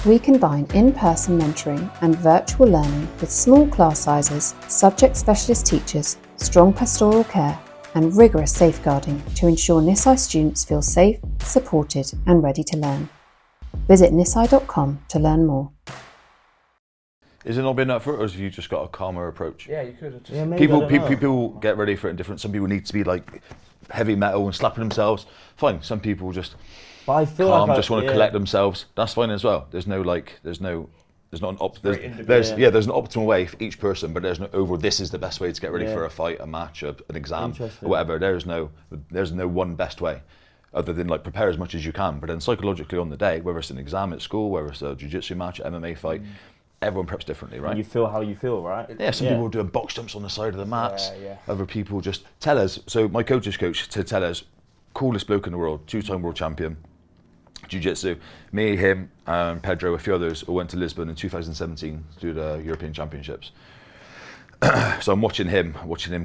We combine in-person mentoring and virtual learning with small class sizes, subject specialist teachers, strong pastoral care, and rigorous safeguarding to ensure NISI students feel safe, supported, and ready to learn. Visit nisi.com to learn more. Is it not been that for us, or have you just got a calmer approach? Yeah, you could have just... People get ready for it different. Some people need to be like heavy metal and slapping themselves. Fine. Some people just calm, just want to collect themselves. That's fine as well. There's not an optimal way for each person, but there's no this is the best way to get ready for a fight, a match, an exam, or whatever. There's no one best way, other than like prepare as much as you can. But then psychologically on the day, whether it's an exam at school, whether it's a jiu-jitsu match, MMA fight, everyone preps differently, right? And you feel how you feel, right? Yeah, some people are doing box jumps on the side of the mats. Other people just tell us. So my coach's coach to tell us, coolest bloke in the world, 2-time world champion, jiu-jitsu. Me, him, and Pedro, a few others, all went to Lisbon in 2017 to do the European Championships. So I'm watching him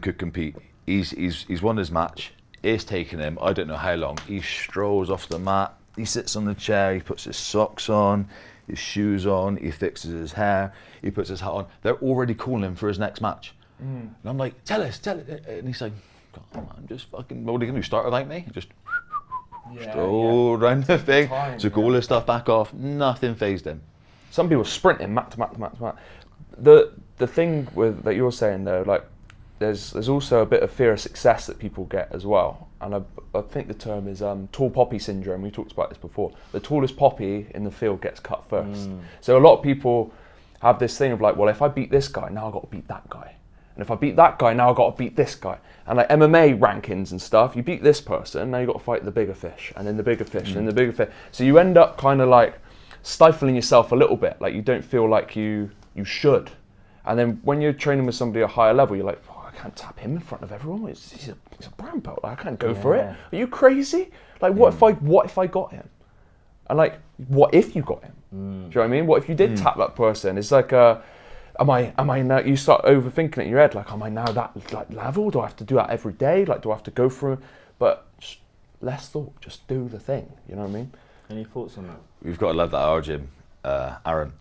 could compete. He's won his match. It's taken him, I don't know how long. He strolls off the mat. He sits on the chair. He puts his socks on, his shoes on. He fixes his hair. He puts his hat on. They're already calling him for his next match. And I'm like, tell us. And he's like, come on, just fucking, what are you going to do, start without me? Just strolled around the thing, took all his stuff back off. Nothing fazed him. some people sprinting mat to mat to mat to mat. The thing with that you're saying though, like there's also a bit of fear of success that people get as well, and I think the term is tall poppy syndrome. We talked about this before. The tallest poppy in the field gets cut first. So a lot of people have this thing of like, well, if I beat this guy, now I've got to beat that guy, and if I beat that guy, now I've got to beat this guy. And like MMA rankings and stuff, you beat this person, now you've got to fight the bigger fish, and then the bigger fish, and the bigger fish. So you end up kind of like stifling yourself a little bit, like you don't feel like you should. And then when you're training with somebody at a higher level, you're like, oh, I can't tap him in front of everyone. He's a brown belt. Like, I can't go for it. Are you crazy? Like, what if I got him? And like, what if you got him? Do you know what I mean? What if you did tap that person? It's like, am I now? You start overthinking it in your head. Like, am I now that like level? Do I have to do that every day? Like, do I have to go through? But just less thought. Just do the thing. You know what I mean? Any thoughts on that? We've got a lad at our gym, Aaron.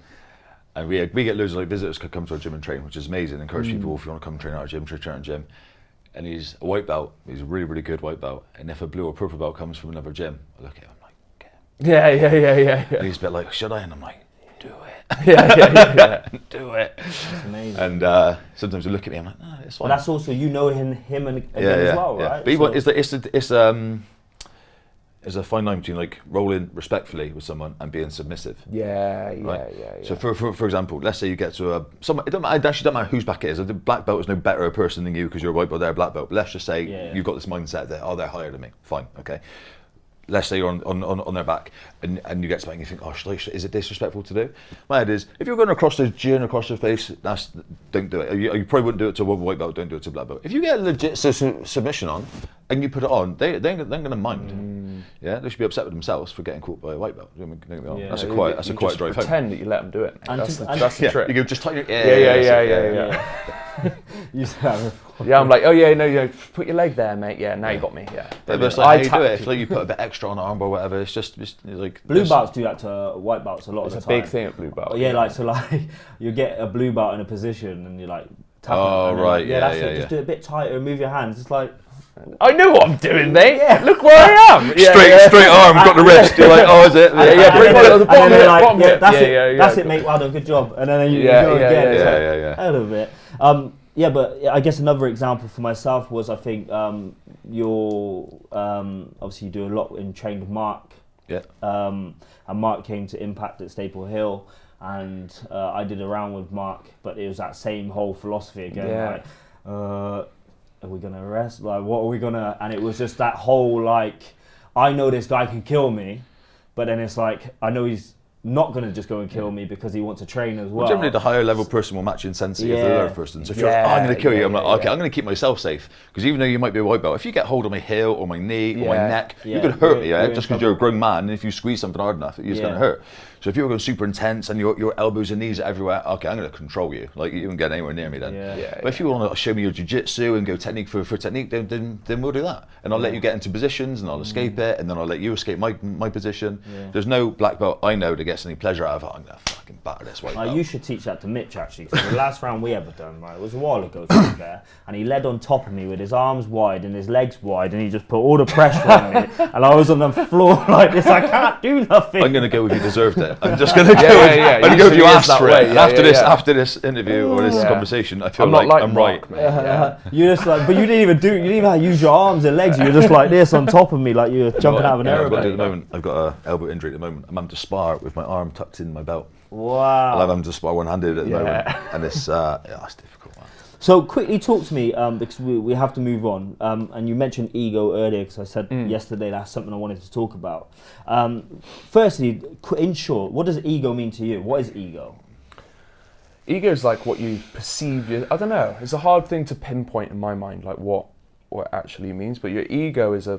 And we get loads of like visitors could come to our gym and train, which is amazing. Encourage people, if you want to come train at our gym, train at our gym. And he's a white belt. He's a really, really good white belt. And if a blue or purple belt comes from another gym, I look at him, I'm like, okay. Yeah. And he's a bit like, should I? And I'm like, do it. Yeah. Do it. That's amazing. And sometimes they look at me, I'm like, no, it's fine. But that's also, you know him and again as well, right? But it's a fine line between like rolling respectfully with someone and being submissive. Yeah. So for example, let's say you get to it don't matter whose back it is. A black belt is no better a person than you because you're a white belt, they're a black belt. But let's just say you've got this mindset that they're higher than me. Fine, okay. Let's say you're on their back and you get something and you think, oh, is it disrespectful to do? My head is, if you're going across their chin, across their face, don't do it. You probably wouldn't do it to a white belt, don't do it to a black belt. If you get a legit submission on and you put it on, they're going to mind. Yeah, they should be upset with themselves for getting caught by a white belt. That's a quiet drive home. Pretend that you let them do it. That's the trick. You go, just tighten your Yeah. You said Yeah, I'm like, oh yeah, no, put your leg there, mate. Yeah, now you got me. Yeah. But it's like, how you do it? If like you put a bit extra on the arm or whatever, it's just like blue belts do that to white belts a lot of the time. It's a big thing at blue belt. Yeah, like so, like you get a blue belt in a position and you're like tapping. Oh right, that's it. Just do it a bit tighter, move your hands. It's like, I know what I'm doing, mate. Yeah. Look where I am. Straight arm, got the wrist. You're like, oh, is it? Bring it to the bottom. That's it, mate. Well done, good job. And then you go again. Yeah. A little bit. Yeah, but I guess another example for myself was, I think you're obviously you do a lot in training with Mark. Yeah. And Mark came to Impact at Staple Hill, and I did a round with Mark, but it was that same whole philosophy again. Yeah. Like, are we gonna arrest? Like, what are we gonna? And it was just that whole like, I know this guy can kill me, but then it's like, I know he's not going to just go and kill me because he wants to train as well. Generally, the higher level person will match the intensity of the lower person. So if you're like, I'm going to kill you, I'm like, okay, I'm going to keep myself safe. Because even though you might be a white belt, if you get hold of my heel or my knee or my neck, you could hurt me, just because you're a grown man. And if you squeeze something hard enough, it's going to hurt. So if you're going super intense and your elbows and knees are everywhere, okay, I'm going to control you. Like, you won't get anywhere near me then. But if you want to show me your jiu-jitsu and go technique for technique, then we'll do that. And I'll let you get into positions and I'll escape it, and then I'll let you escape my position. There's no black belt I know that gets any pleasure out of it. I'm going to fucking batter this white belt. You should teach that to Mitch, actually. So the last round we ever done, right, it was a while ago, to be fair, and he led on top of me with his arms wide and his legs wide, and he just put all the pressure on me, and I was on the floor like this. I can't do nothing. I'm going to go with you deserved it. I'm just going to go with you asked for it. After this interview or this conversation, I feel like I'm right. You just like, but you didn't even use your arms and legs. You were just like this on top of me, like you were jumping out of an aeroplane. I've got an elbow injury at the moment. I'm having to spar with my arm tucked in my belt. Wow. I'm having to spar one-handed at the moment, and it's difficult. Man. So quickly talk to me, because we have to move on. And you mentioned ego earlier, because I said yesterday that's something I wanted to talk about. Firstly, in short, what does ego mean to you? What is ego? Ego is like what you perceive. I don't know. It's a hard thing to pinpoint in my mind, like what it actually means. But your ego is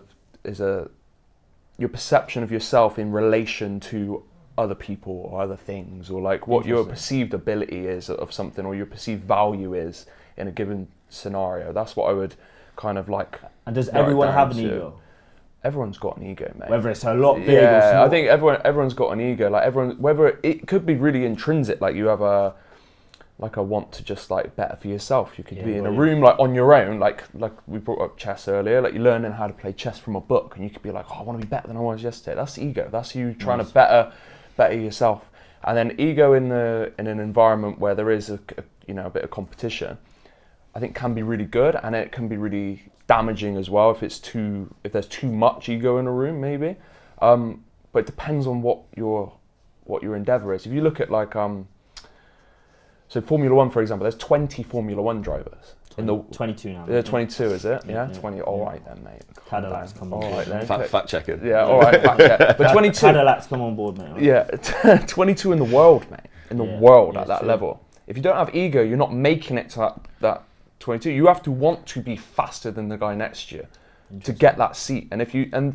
your perception of yourself in relation to other people or other things, or like what your perceived ability is of something, or your perceived value is in a given scenario. That's what I would kind of like. And does everyone have an ego? Everyone's got an ego, mate. Whether it's a lot big or small. I think everyone's got an ego. Like whether it could be really intrinsic, like you have a want to just like better for yourself. You could be in a room like on your own, like we brought up chess earlier, like you're learning how to play chess from a book, and you could be like, oh, I want to be better than I was yesterday. That's ego. That's you trying to better yourself. And then ego in an environment where there is a bit of competition, I think can be really good, and it can be really damaging as well if there's too much ego in a room, maybe. But it depends on what your endeavour is. If you look at like so Formula One, for example, there's 20 Formula One drivers. 22 now. Yeah, 22 is it? Yeah, 20. All right then, mate. Cadillacs come on board. board. All right then. Fact checking. Yeah, all right, fact check. But 22. Cadillacs come on board, mate. Right? Yeah, 22 in the world, mate. In the world at that true. level. If you don't have ego, you're not making it to that 22. You have to want to be faster than the guy next to you to get that seat. And if you and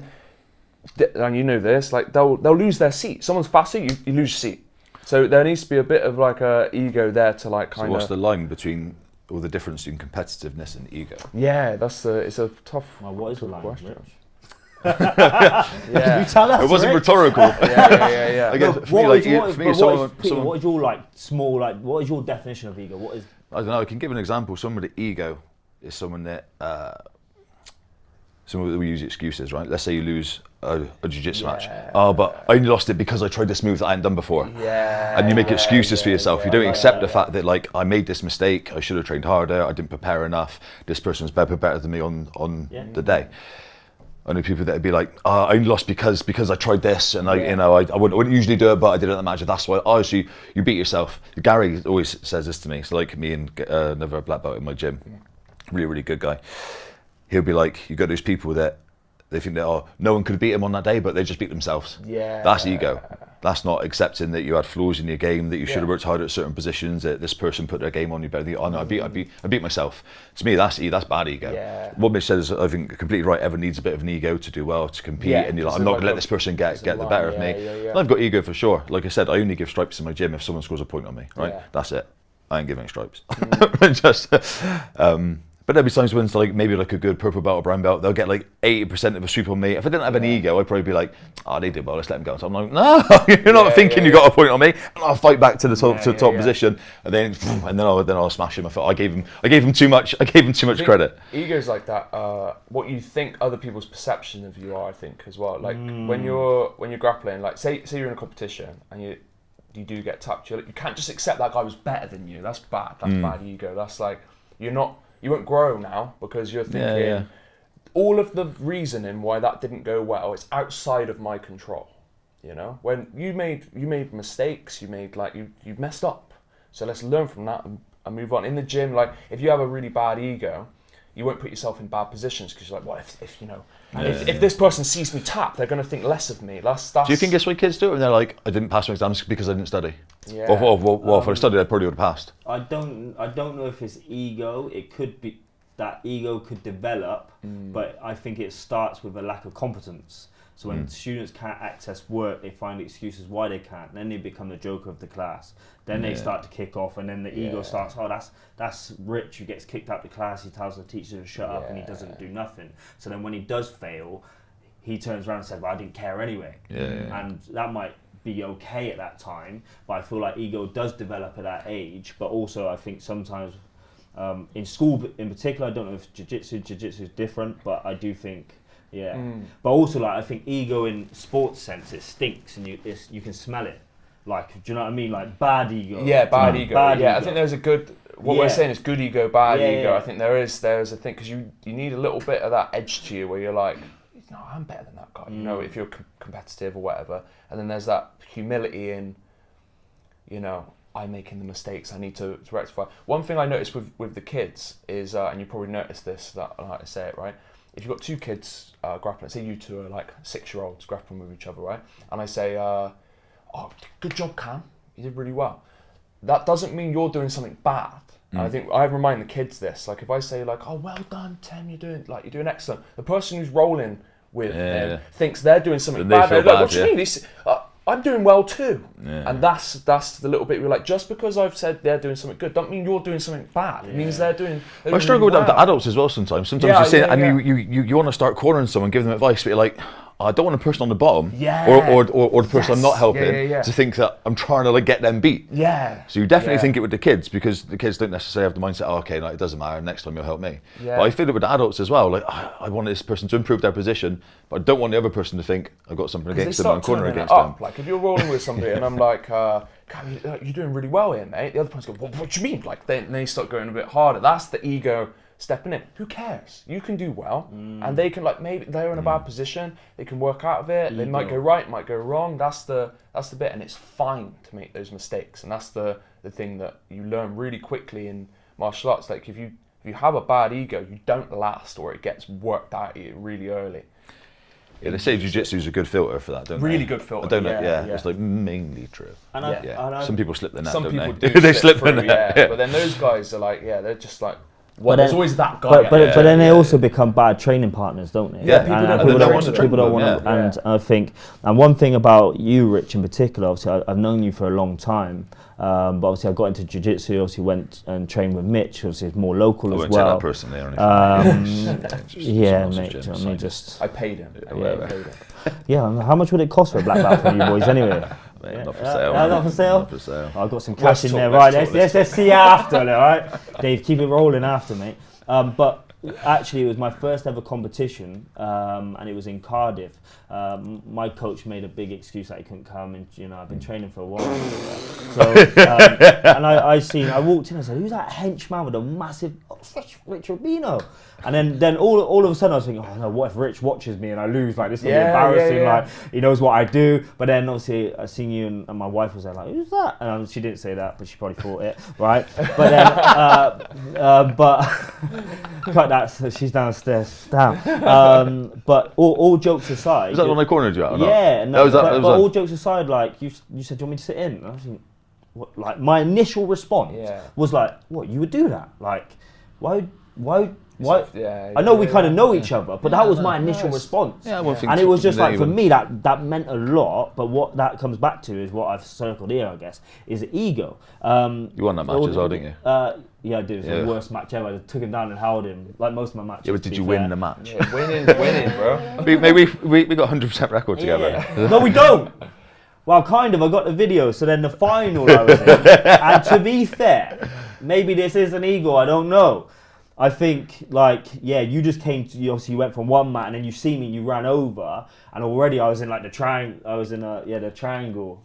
you know this, like they'll lose their seat. Someone's faster, you lose your seat. So there needs to be a bit of like a ego there to like kind of. So what's the line between, or the difference in competitiveness and ego? Yeah, it's a tough. Well, what is the line, question. Rich? Yeah. You tell us. It wasn't Rich. rhetorical. Yeah. Again, No, for me, like, what is your like small like? What is your definition of ego? What is? I don't know. I can give an example. Someone with ego is someone that someone that will use excuses, right? Let's say you lose a jiu-jitsu match. Oh, but I only lost it because I tried this move that I hadn't done before. Yeah. And you make excuses for yourself. You don't accept the fact that like I made this mistake. I should have trained harder. I didn't prepare enough. This person's better than me on the day. I know people that would be like, I only lost because I tried this, and I wouldn't usually do it, but I did it at the match. That's why. Oh, so you beat yourself. Gary always says this to me. It's like me and another black belt in my gym, really, really good guy. He'll be like, you got those people that they think that no one could beat him on that day, but they just beat themselves. Yeah. That's ego. That's not accepting that you had flaws in your game, that you should have worked harder at certain positions, that this person put their game on you better than you. Oh no, I beat myself. To me, that's bad ego. Yeah. What Mitch says is, I think, completely right. Everyone needs a bit of an ego to do well, to compete, and you're like, I'm not going to let this person get the better of me. And I've got ego for sure. Like I said, I only give stripes in my gym if someone scores a point on me. Right? Yeah. That's it. I ain't giving stripes. But there'll be times when it's like maybe like a good purple belt or brown belt, they'll get like 80% of a sweep on me. If I didn't have an ego, I'd probably be like, they did well, let's let them go. So I'm like, no, you're not thinking you got a point on me, and I'll fight back to the top position, and then I'll smash him. I gave him too much. I gave him too much credit. Ego's like that. What you think other people's perception of you are, I think, as well. Like when you're grappling, like say you're in a competition and you do get tapped, you can't just accept that guy was better than you. That's bad. That's bad ego. That's like you won't grow now because you're thinking all of the reasoning why that didn't go well, it's outside of my control. You know, when you made mistakes, you messed up. So let's learn from that and move on. In the gym, like if you have a really bad ego, you won't put yourself in bad positions because you're like, well, if this person sees me tap, they're going to think less of me. That's. Do you think that's why kids do it? And they're like, I didn't pass my exams because I didn't study. Yeah. Well, if I studied, I probably would have passed. I don't know if it's ego. It could be that ego could develop, but I think it starts with a lack of competence. So when students can't access work, they find excuses why they can't. Then they become the joker of the class. Then they start to kick off, and then the ego starts. Oh, that's Rich who gets kicked out the class. He tells the teacher to shut up, and he doesn't do nothing. So then when he does fail, he turns around and says, "Well, I didn't care anyway." And that might be okay at that time, but I feel like ego does develop at that age. But also, I think sometimes in school, in particular, I don't know if jiu-jitsu is different, but I do think. Yeah, but also like I think ego in sports sense, it stinks and you can smell it. Like, do you know what I mean? Like bad ego. Yeah, bad ego. Bad ego. I ego. think there's a good. What we're saying is good ego, bad ego. Yeah. I think there's a thing because you need a little bit of that edge to you where you're like, no, I'm better than that guy. You know, if you're competitive or whatever. And then there's that humility in, I'm making the mistakes. I need to rectify. One thing I noticed with the kids is, and you probably noticed this, that I like to say it right. If you've got two kids grappling, say you two are like 6-year-olds grappling with each other, right? And I say, good job, Cam. You did really well. That doesn't mean you're doing something bad. And I think I remind the kids this. Like if I say like, oh, well done, Tim, you're doing excellent. The person who's rolling with them thinks they're doing something bad. They're like, what do you mean? I'm doing well too. Yeah. And that's the little bit we're like, just because I've said they're doing something good, don't mean you're doing something bad. It means they're doing I struggle with that with adults as well sometimes. Sometimes you say and you want to start cornering someone, give them advice, but you're like, I don't want a person on the bottom, Yeah. or the person I'm not helping, to think that I'm trying to like get them beat. Yeah. So you definitely think it with the kids, because the kids don't necessarily have the mindset, oh, okay, no, it doesn't matter, next time you'll help me. Yeah. But I feel it with the adults as well. Like, I want this person to improve their position, but I don't want the other person to think I've got something against them, I'm corner against them. Like if you're rolling with somebody and I'm like, Cam, you're doing really well here, mate. The other person goes, what do you mean? Like they start going a bit harder. That's the ego stepping in. Who cares? You can do well, and they can, like, maybe they're in a bad position. They can work out of it. They might go right, might go wrong. That's the bit, and it's fine to make those mistakes. And that's the thing that you learn really quickly in martial arts. Like if you have a bad ego, you don't last, or it gets worked out of you really early. Yeah, they say jiu-jitsu is a good filter for that, don't they? Really good filter. I don't know. Yeah, it's like mainly true. And some people slip the net. Some don't people they? do They slip through, the net. yeah. But then those guys are like, they're just like, well, there's always that guy. But then they also become bad training partners, don't they? Yeah, people don't want to. And I think, and one thing about you, Rich, in particular, obviously I've known you for a long time, but obviously I got into jiu-jitsu, obviously went and trained with Mitch, obviously it's more local as well. I won't take that personally or anything. Yeah, mate, I mean, just... I paid him. Yeah, how much would it cost for a black belt for you boys anyway? Not for sale. Not for sale? Not for sale. I've got some cash in there, right? Let's see after, all right? Dave, keep it rolling after, mate. But actually, it was my first ever competition, and it was in Cardiff. My coach made a big excuse that he couldn't come, and I've been training for a while. So, and I walked in and said, "Who's that henchman with a massive Rich Rubino?" And then all of a sudden I was thinking, oh no, what if Rich watches me and I lose? Like, this is gonna be embarrassing. Like, he knows what I do. But then obviously I seen you and my wife was there like, who's that? And she didn't say that, but she probably thought it, right? But then, but cut that. So she's downstairs. Damn. But all jokes aside, Was that when I cornered you out? Yeah. No, but all jokes aside, like you said, do you want me to sit in? And I was thinking, what? Like my initial response was like, what? You would do that? Like, why? I know we kind of know each other, but that was my initial response. And it was just like, for me, that meant a lot, but what that comes back to is what I've circled here, I guess, is ego. You won that match as well, didn't you? Yeah, I did. It was the worst match ever. I took him down and held him, like most of my matches. Yeah, but did you win the match? Yeah, winning, bro. we got 100% record together. Yeah. No, we don't. Well, kind of. I got the video, so then the final I was in. And to be fair, maybe this is an ego, I don't know. I think, like, you just came to, obviously you went from one mat and then you see me and you ran over, and already I was in like the triangle, the triangle,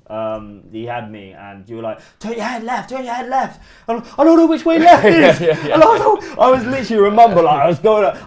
he had me, and you were like, turn your head left. And I don't know which way left is. And I was literally remember, like, I was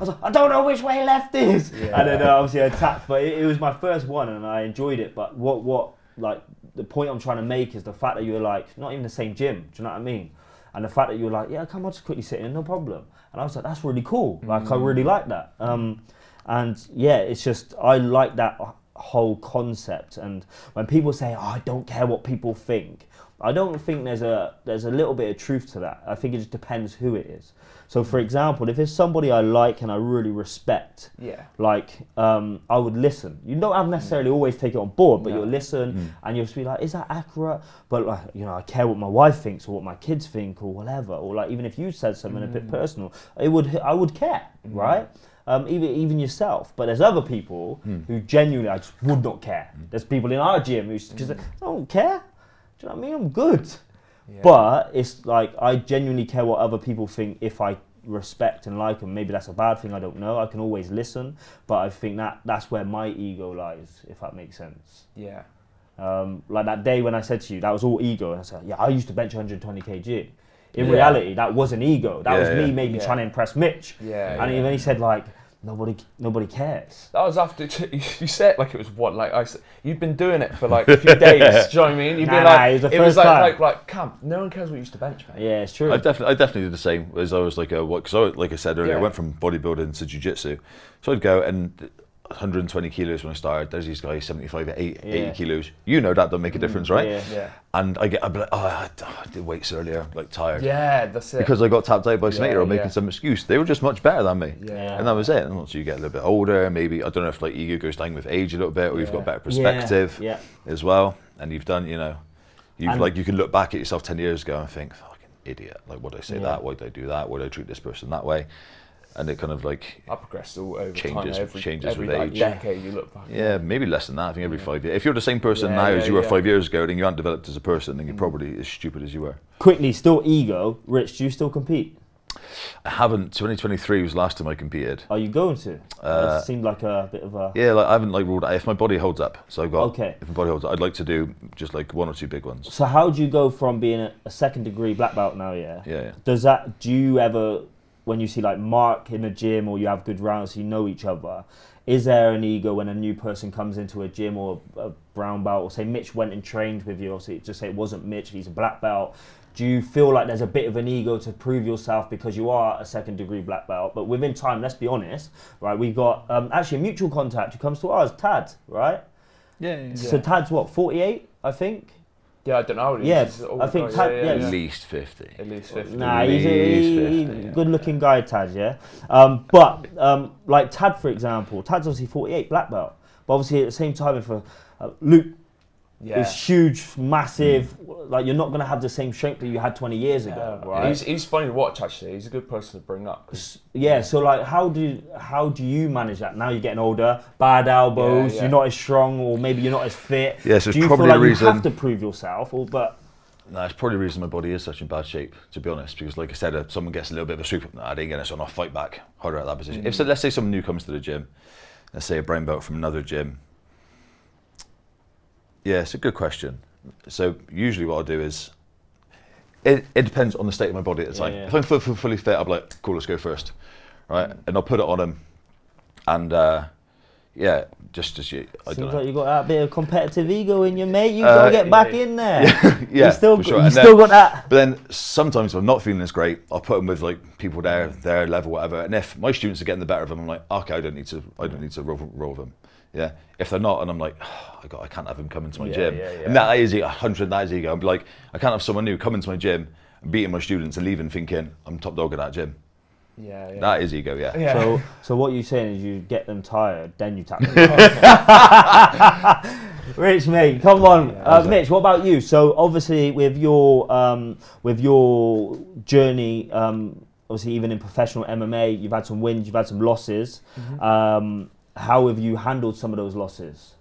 like, I don't know which way left is. Yeah. And then obviously I attacked, but it was my first one and I enjoyed it. But what, like, the point I'm trying to make is the fact that you were like, not even the same gym, do you know what I mean? And the fact that you were like, yeah, come on, just quickly sit in, no problem. And I was like, that's really cool. Like, I really like that. And yeah, it's just, I like that whole concept. And when people say, oh, I don't care what people think, I don't think there's a little bit of truth to that. I think it just depends who it is. So for example, if it's somebody I like and I really respect, like, I would listen. You don't have necessarily always take it on board, but you'll listen and you'll just be like, is that accurate? But like, I care what my wife thinks or what my kids think or whatever. Or like, even if you said something a bit personal, I would care, right? Even yourself. But there's other people who genuinely, I just would not care. There's people in our gym who just, I don't care. Do you know what I mean? I'm good. Yeah. But it's like, I genuinely care what other people think if I respect and like them. Maybe that's a bad thing, I don't know. I can always listen, but I think that's where my ego lies, if that makes sense. Yeah. Like that day when I said to you, that was all ego. And I said, I used to bench 120 kg. In reality, that wasn't ego. That was me maybe trying to impress Mitch. And then he said like, nobody cares. That was after you said like it was what, like I said, you'd been doing it for like a few days. Do you know what I mean? You'd be like, it was like Cam, no one cares what you used to bench, man. Yeah, it's true. I definitely did the same. As I was like because like I said earlier, I went from bodybuilding to jiu-jitsu, so I'd go and 120 kilos when I started. There's these guys 75 at 80 kilos. That don't make a difference, right? Yeah. And I'd be like, I did weights earlier, like tired. Yeah, that's it. Because I got tapped out by some 8-year-old making some excuse. They were just much better than me. Yeah. And that was it. And once you get a little bit older, maybe, I don't know if like ego goes down with age a little bit, or you've got better perspective as well. And you've done, you can look back at yourself 10 years ago and think, fucking idiot. Like, why did I say that? Why did I do that? Why did I treat this person that way? and it kind of like I progressed all over changes time. changes every with like age. decade you look back. Yeah, maybe less than that. I think every 5 years. If you're the same person now as you were 5 years ago, then you haven't developed as a person, then you're probably as stupid as you were. Quickly, still ego. Rich, do you still compete? I haven't. 2023 was the last time I competed. Are you going to? It seemed like a bit of a... Yeah, like I haven't like ruled out if my body holds up. So I've got. Okay. If my body holds up, I'd like to do just like 1 or 2 big ones. So how do you go from being a second degree black belt now? Yeah. Yeah. Do you ever, when you see like Mark in the gym or you have good rounds, you know each other, is there an ego when a new person comes into a gym or a brown belt, or say Mitch went and trained with you, or just say it wasn't Mitch, he's a black belt? Do you feel like there's a bit of an ego to prove yourself because you are a second degree black belt? But within time, let's be honest, right? We've got actually a mutual contact who comes to ours, Tad, right? Yeah. So Tad's what, 48, I think? Yeah, I don't know. Yeah, I think Tad, At least 50. At least 50. Nah, he's a good-looking guy, Tad, yeah? But like Tad, for example, Tad's obviously 48, black belt. But obviously at the same time, if Luke is huge, massive, like you're not going to have the same strength that you had 20 years ago, right? He's funny to watch, actually. He's a good person to bring up. Yeah, so like how do you manage that? Now you're getting older, bad elbows, you're not as strong, or maybe you're not as fit. Yeah, so do you probably feel like reason... you have to prove yourself, or but... No, it's probably the reason my body is such in bad shape, to be honest, because like I said, if someone gets a little bit of a swoop, I didn't get it, so I'll fight back harder at that position. If, let's say someone new comes to the gym, let's say a brown belt from another gym. Yeah, it's a good question. So usually what I'll do is, it depends on the state of my body at the time. If I'm fully fit, I'll be like, cool, let's go first, right? And I'll put it on them, and just you. I don't know. Like you got that bit of competitive ego in you, mate. You gotta get back in there. Yeah, you still, for sure. you still got that. But then sometimes if I'm not feeling as great, I'll put them with like people their level, whatever. And if my students are getting the better of them, I'm like, okay, I don't need to roll with them. Yeah. If they're not, and I'm like, oh, I can't have them come into my gym. And that is 100. That is ego. I'm like, I can't have someone new come into my gym and beating my students and leaving thinking I'm top dog at that gym. Yeah. That is ego. Yeah. So what you're saying is you get them tired, then you tap them. Rich, mate, come on. Mitch, what about you? So obviously with your journey, obviously even in professional MMA, you've had some wins, you've had some losses. How have you handled some of those losses?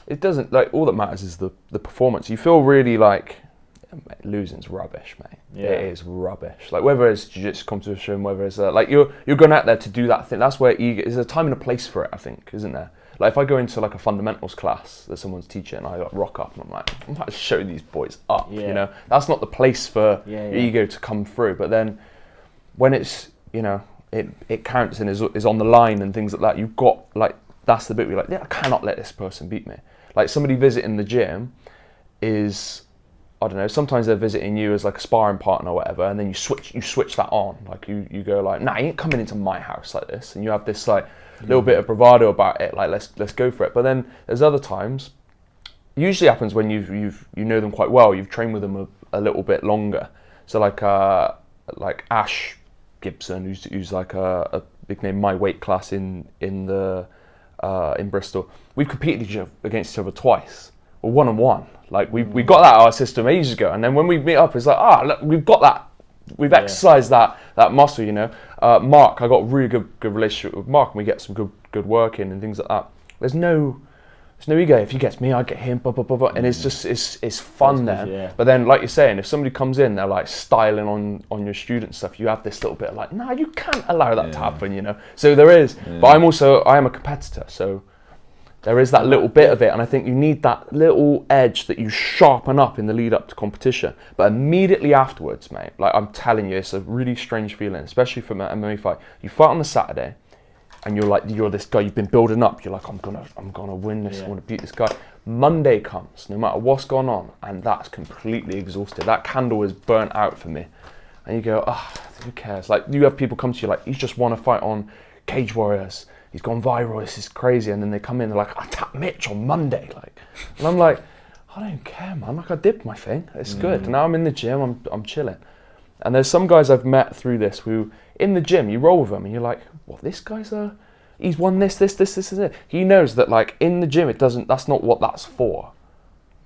It doesn't, like, all that matters is the performance. You feel really like, losing's rubbish, mate. Yeah. It is rubbish. Like, whether it's jiu-jitsu competition, whether it's like you're going out there to do that thing. That's where there's a time and a place for it, I think, isn't there? Like, if I go into like a fundamentals class that someone's teaching, I like, rock up and I'm like, I'm about to show these boys up. You know, that's not the place for your ego to come through. But then when it's, you know, it counts and is on the line and things like that, you've got, like, that's the bit where you're like, yeah, I cannot let this person beat me. Like, somebody visiting the gym is, I don't know, sometimes they're visiting you as like a sparring partner or whatever, and then you switch that on. Like, you go like, nah, you ain't coming into my house like this, and you have this like little bit of bravado about it, like let's go for it. But then there's other times, usually happens when you know them quite well, you've trained with them a little bit longer. So like Ash Gibson, who's like a big name, my weight class in Bristol. We've competed against each other twice, or 1-on-1. Like we got that out of our system ages ago, and then when we meet up, it's like, look, we've got that, we've exercised that muscle, you know. Mark, I got a really good relationship with Mark, and we get some good work in and things like that. There's no ego. If he gets me, I get him, blah, blah, blah, blah. And it's just it's fun then. Yeah. But then, like you're saying, if somebody comes in, they're like styling on your student stuff, you have this little bit of like, nah, you can't allow that to happen, you know. So there is, but I am a competitor, so there is that little bit of it, and I think you need that little edge that you sharpen up in the lead up to competition. But immediately afterwards, mate, like I'm telling you, it's a really strange feeling, especially from an MMA fight. You fight on the Saturday, and you're this guy, you've been building up, you're like, I'm gonna win this, I want to beat this guy. Monday comes, no matter what's gone on, and that's completely exhausted. That candle is burnt out for me. And you go, who cares? Like, you have people come to you like, you just want to fight on Cage Warriors, he's gone viral, this is crazy. And then they come in, they're like, I tapped Mitch on Monday. Like, and I'm like, I don't care, man. Like, I did my thing, it's good. And now I'm in the gym, I'm chilling. And there's some guys I've met through this who, in the gym, you roll with them and you're like, what, this guy's he's won this, and this. He knows that, like, in the gym, that's not what that's for.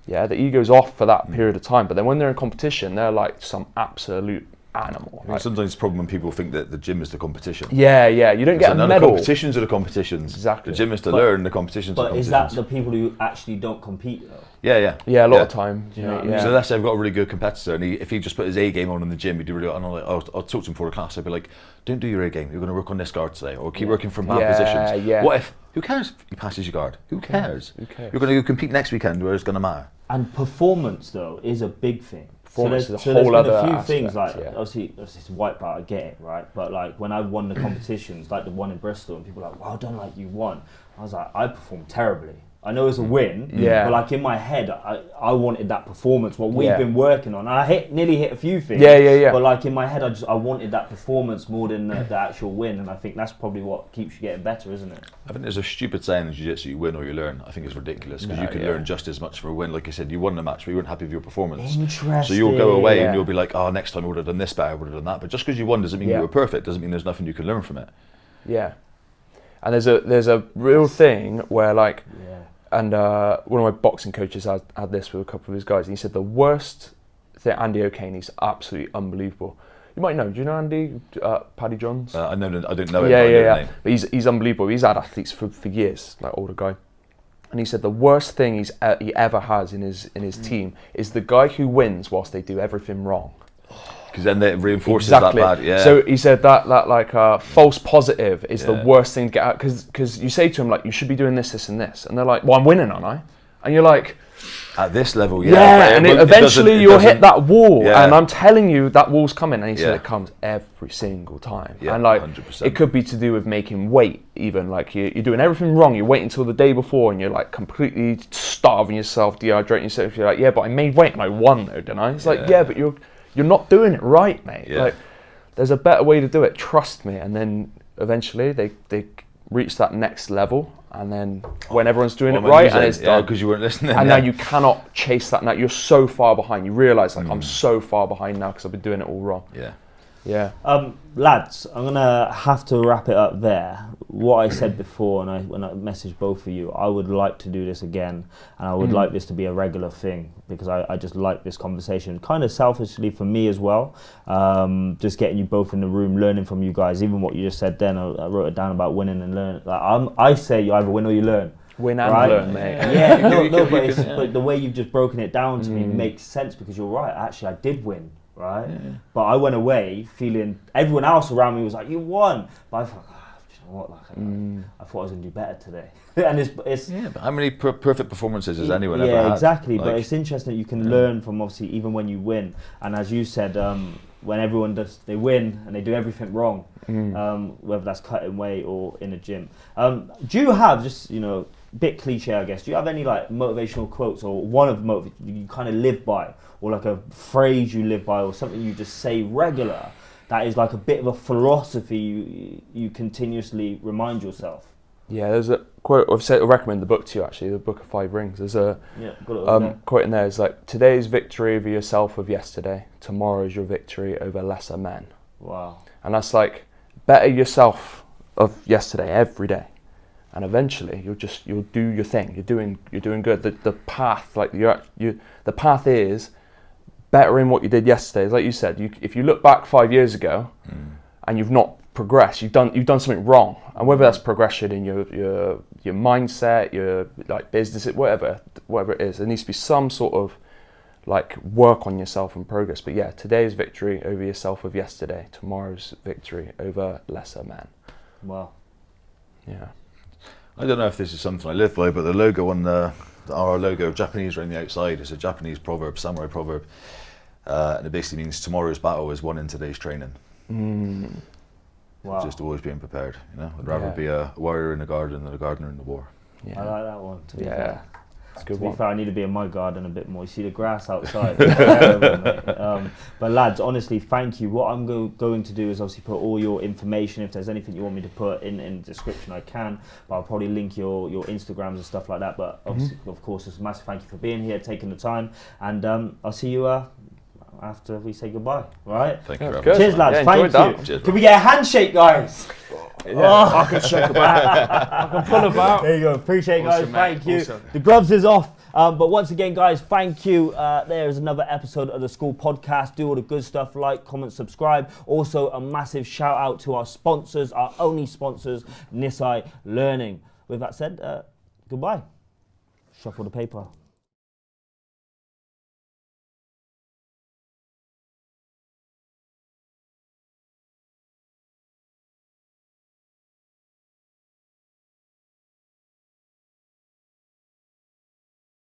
Yeah, the ego's off for that period of time. But then when they're in competition, they're like some absolute animal. Like, sometimes it's a problem when people think that the gym is the competition. Yeah, you don't get a medal. The competitions are the competitions. Exactly. The gym is to learn, the competitions are the competitions. But is that the people who actually don't compete though? Yeah, a lot of time. You know what I mean? So let's say I've got a really good competitor, and if he just put his A game on in the gym, he'd do really well. And I'll talk to him before the class. I'd be like, "Don't do your A game. You're going to work on this guard today, or keep working from bad positions." Yeah. What if? Who cares if he passes your guard? Who cares? You're going to go compete next weekend, where it's going to matter. And performance though is a big thing. Performance so is a whole other there's been a few aspect, things like obviously it's white belt, I get it, right? But like when I've won the competitions, like the one in Bristol, and people are like, "Well done, like you won." I was like, I performed terribly. I know it's a win, but like in my head, I wanted that performance. What we've been working on, I nearly hit a few things. Yeah. But like in my head, I wanted that performance more than the actual win, and I think that's probably what keeps you getting better, isn't it? I think there's a stupid saying in jiu-jitsu: you win or you learn. I think it's ridiculous because you can learn just as much from a win. Like you said, you won the match, but you weren't happy with your performance. Interesting. So you'll go away and you'll be like, "Oh, next time I would have done this better, I would have done that." But just because you won doesn't mean you were perfect. Doesn't mean there's nothing you can learn from it. Yeah, and there's a real thing where like. And one of my boxing coaches had this with a couple of his guys, and he said the worst thing, Andy O'Kane, he's absolutely unbelievable. You might know, do you know Andy? Paddy Johns? I know, I don't know him. Yeah. But he's unbelievable. He's had athletes for years, like older guy. And he said the worst thing he ever has in his team is the guy who wins whilst they do everything wrong. Because then it reinforces that bad. Yeah. So he said that like false positive is the worst thing to get out, because you say to them like, you should be doing this, and this, and they're like, well, I'm winning, aren't I? And you're like, at this level, and eventually you'll hit that wall, and I'm telling you that wall's coming. And he said it comes every single time, and like 100%. It could be to do with making weight, even like you're doing everything wrong. You wait until the day before, and you're like completely starving yourself, dehydrating yourself. You're like, yeah, but I made weight and I won though, didn't I? It's like, yeah, but you're not doing it right, mate. Like, there's a better way to do it. Trust me. And then eventually they reach that next level. And then when everyone's doing it right, and it's done, because you weren't listening. And now you cannot chase that. Now you're so far behind. You realise like I'm so far behind now because I've been doing it all wrong. Yeah. Lads, I'm gonna have to wrap it up there. What I said before, and when I messaged both of you, I would like to do this again, and I would like this to be a regular thing, because I just like this conversation, kind of selfishly for me as well. Just getting you both in the room, learning from you guys. Even what you just said then, I wrote it down about winning and learning. Like I say, you either win or you learn. Win and learn, mate. Yeah, but the way you've just broken it down to me makes sense, because you're right. Actually, I did win. Right, but I went away feeling everyone else around me was like, "You won," but I thought, you know what, like, I thought I was gonna do better today. And it's but how many perfect performances has anyone ever had? Yeah, exactly. Like, but it's interesting that you can learn from, obviously, even when you win. And as you said, when everyone they win and they do everything wrong, whether that's cutting weight or in a gym. Do you have, just bit cliche, I guess, do you have any like motivational quotes, or one of you kind of live by, or like a phrase you live by, or something you just say regular that is like a bit of a philosophy you continuously remind yourself? Yeah, there's a quote. I'll recommend the book to you, actually, the Book of Five Rings. There's a quote in there. It's like, today's victory over yourself of yesterday, tomorrow's your victory over lesser men. Wow. And that's like, better yourself of yesterday every day. And eventually you'll do your thing. You're doing good. The path, like the path is bettering what you did yesterday. Like you said, if you look back 5 years ago and you've not progressed, you've done something wrong. And whether that's progression in your mindset, your like business, whatever it is, there needs to be some sort of like work on yourself and progress. But yeah, today's victory over yourself of yesterday, tomorrow's victory over lesser men. Wow. Yeah. I don't know if this is something I live by, but the logo on our logo, Japanese around the outside, is a Japanese proverb, samurai proverb, and it basically means tomorrow's battle is won in today's training. Wow. Just always being prepared. I'd rather be a warrior in the garden than a gardener in the war. I like that one. To be fair. It's a good to one. be fair, I need to be in my garden a bit more. You see the grass outside. But lads, honestly, thank you. What I'm going to do is obviously put all your information. If there's anything you want me to put in the description, I can. But I'll probably link your Instagrams and stuff like that. But obviously, of course, it's a massive thank you for being here, taking the time. And I'll see you after we say goodbye. All right? Thank you very much. Cheers, lads. Thank you. Cheers, can we get a handshake, guys? I can shake about. I can pull about. There you go. Appreciate it, guys. Awesome, thank you. Awesome. The gloves is off. But once again, guys, thank you. There is another episode of the School Podcast. Do all the good stuff, like, comment, subscribe. Also, a massive shout out to our sponsors, our only sponsors, Nisai Learning. With that said, goodbye. Shuffle the paper.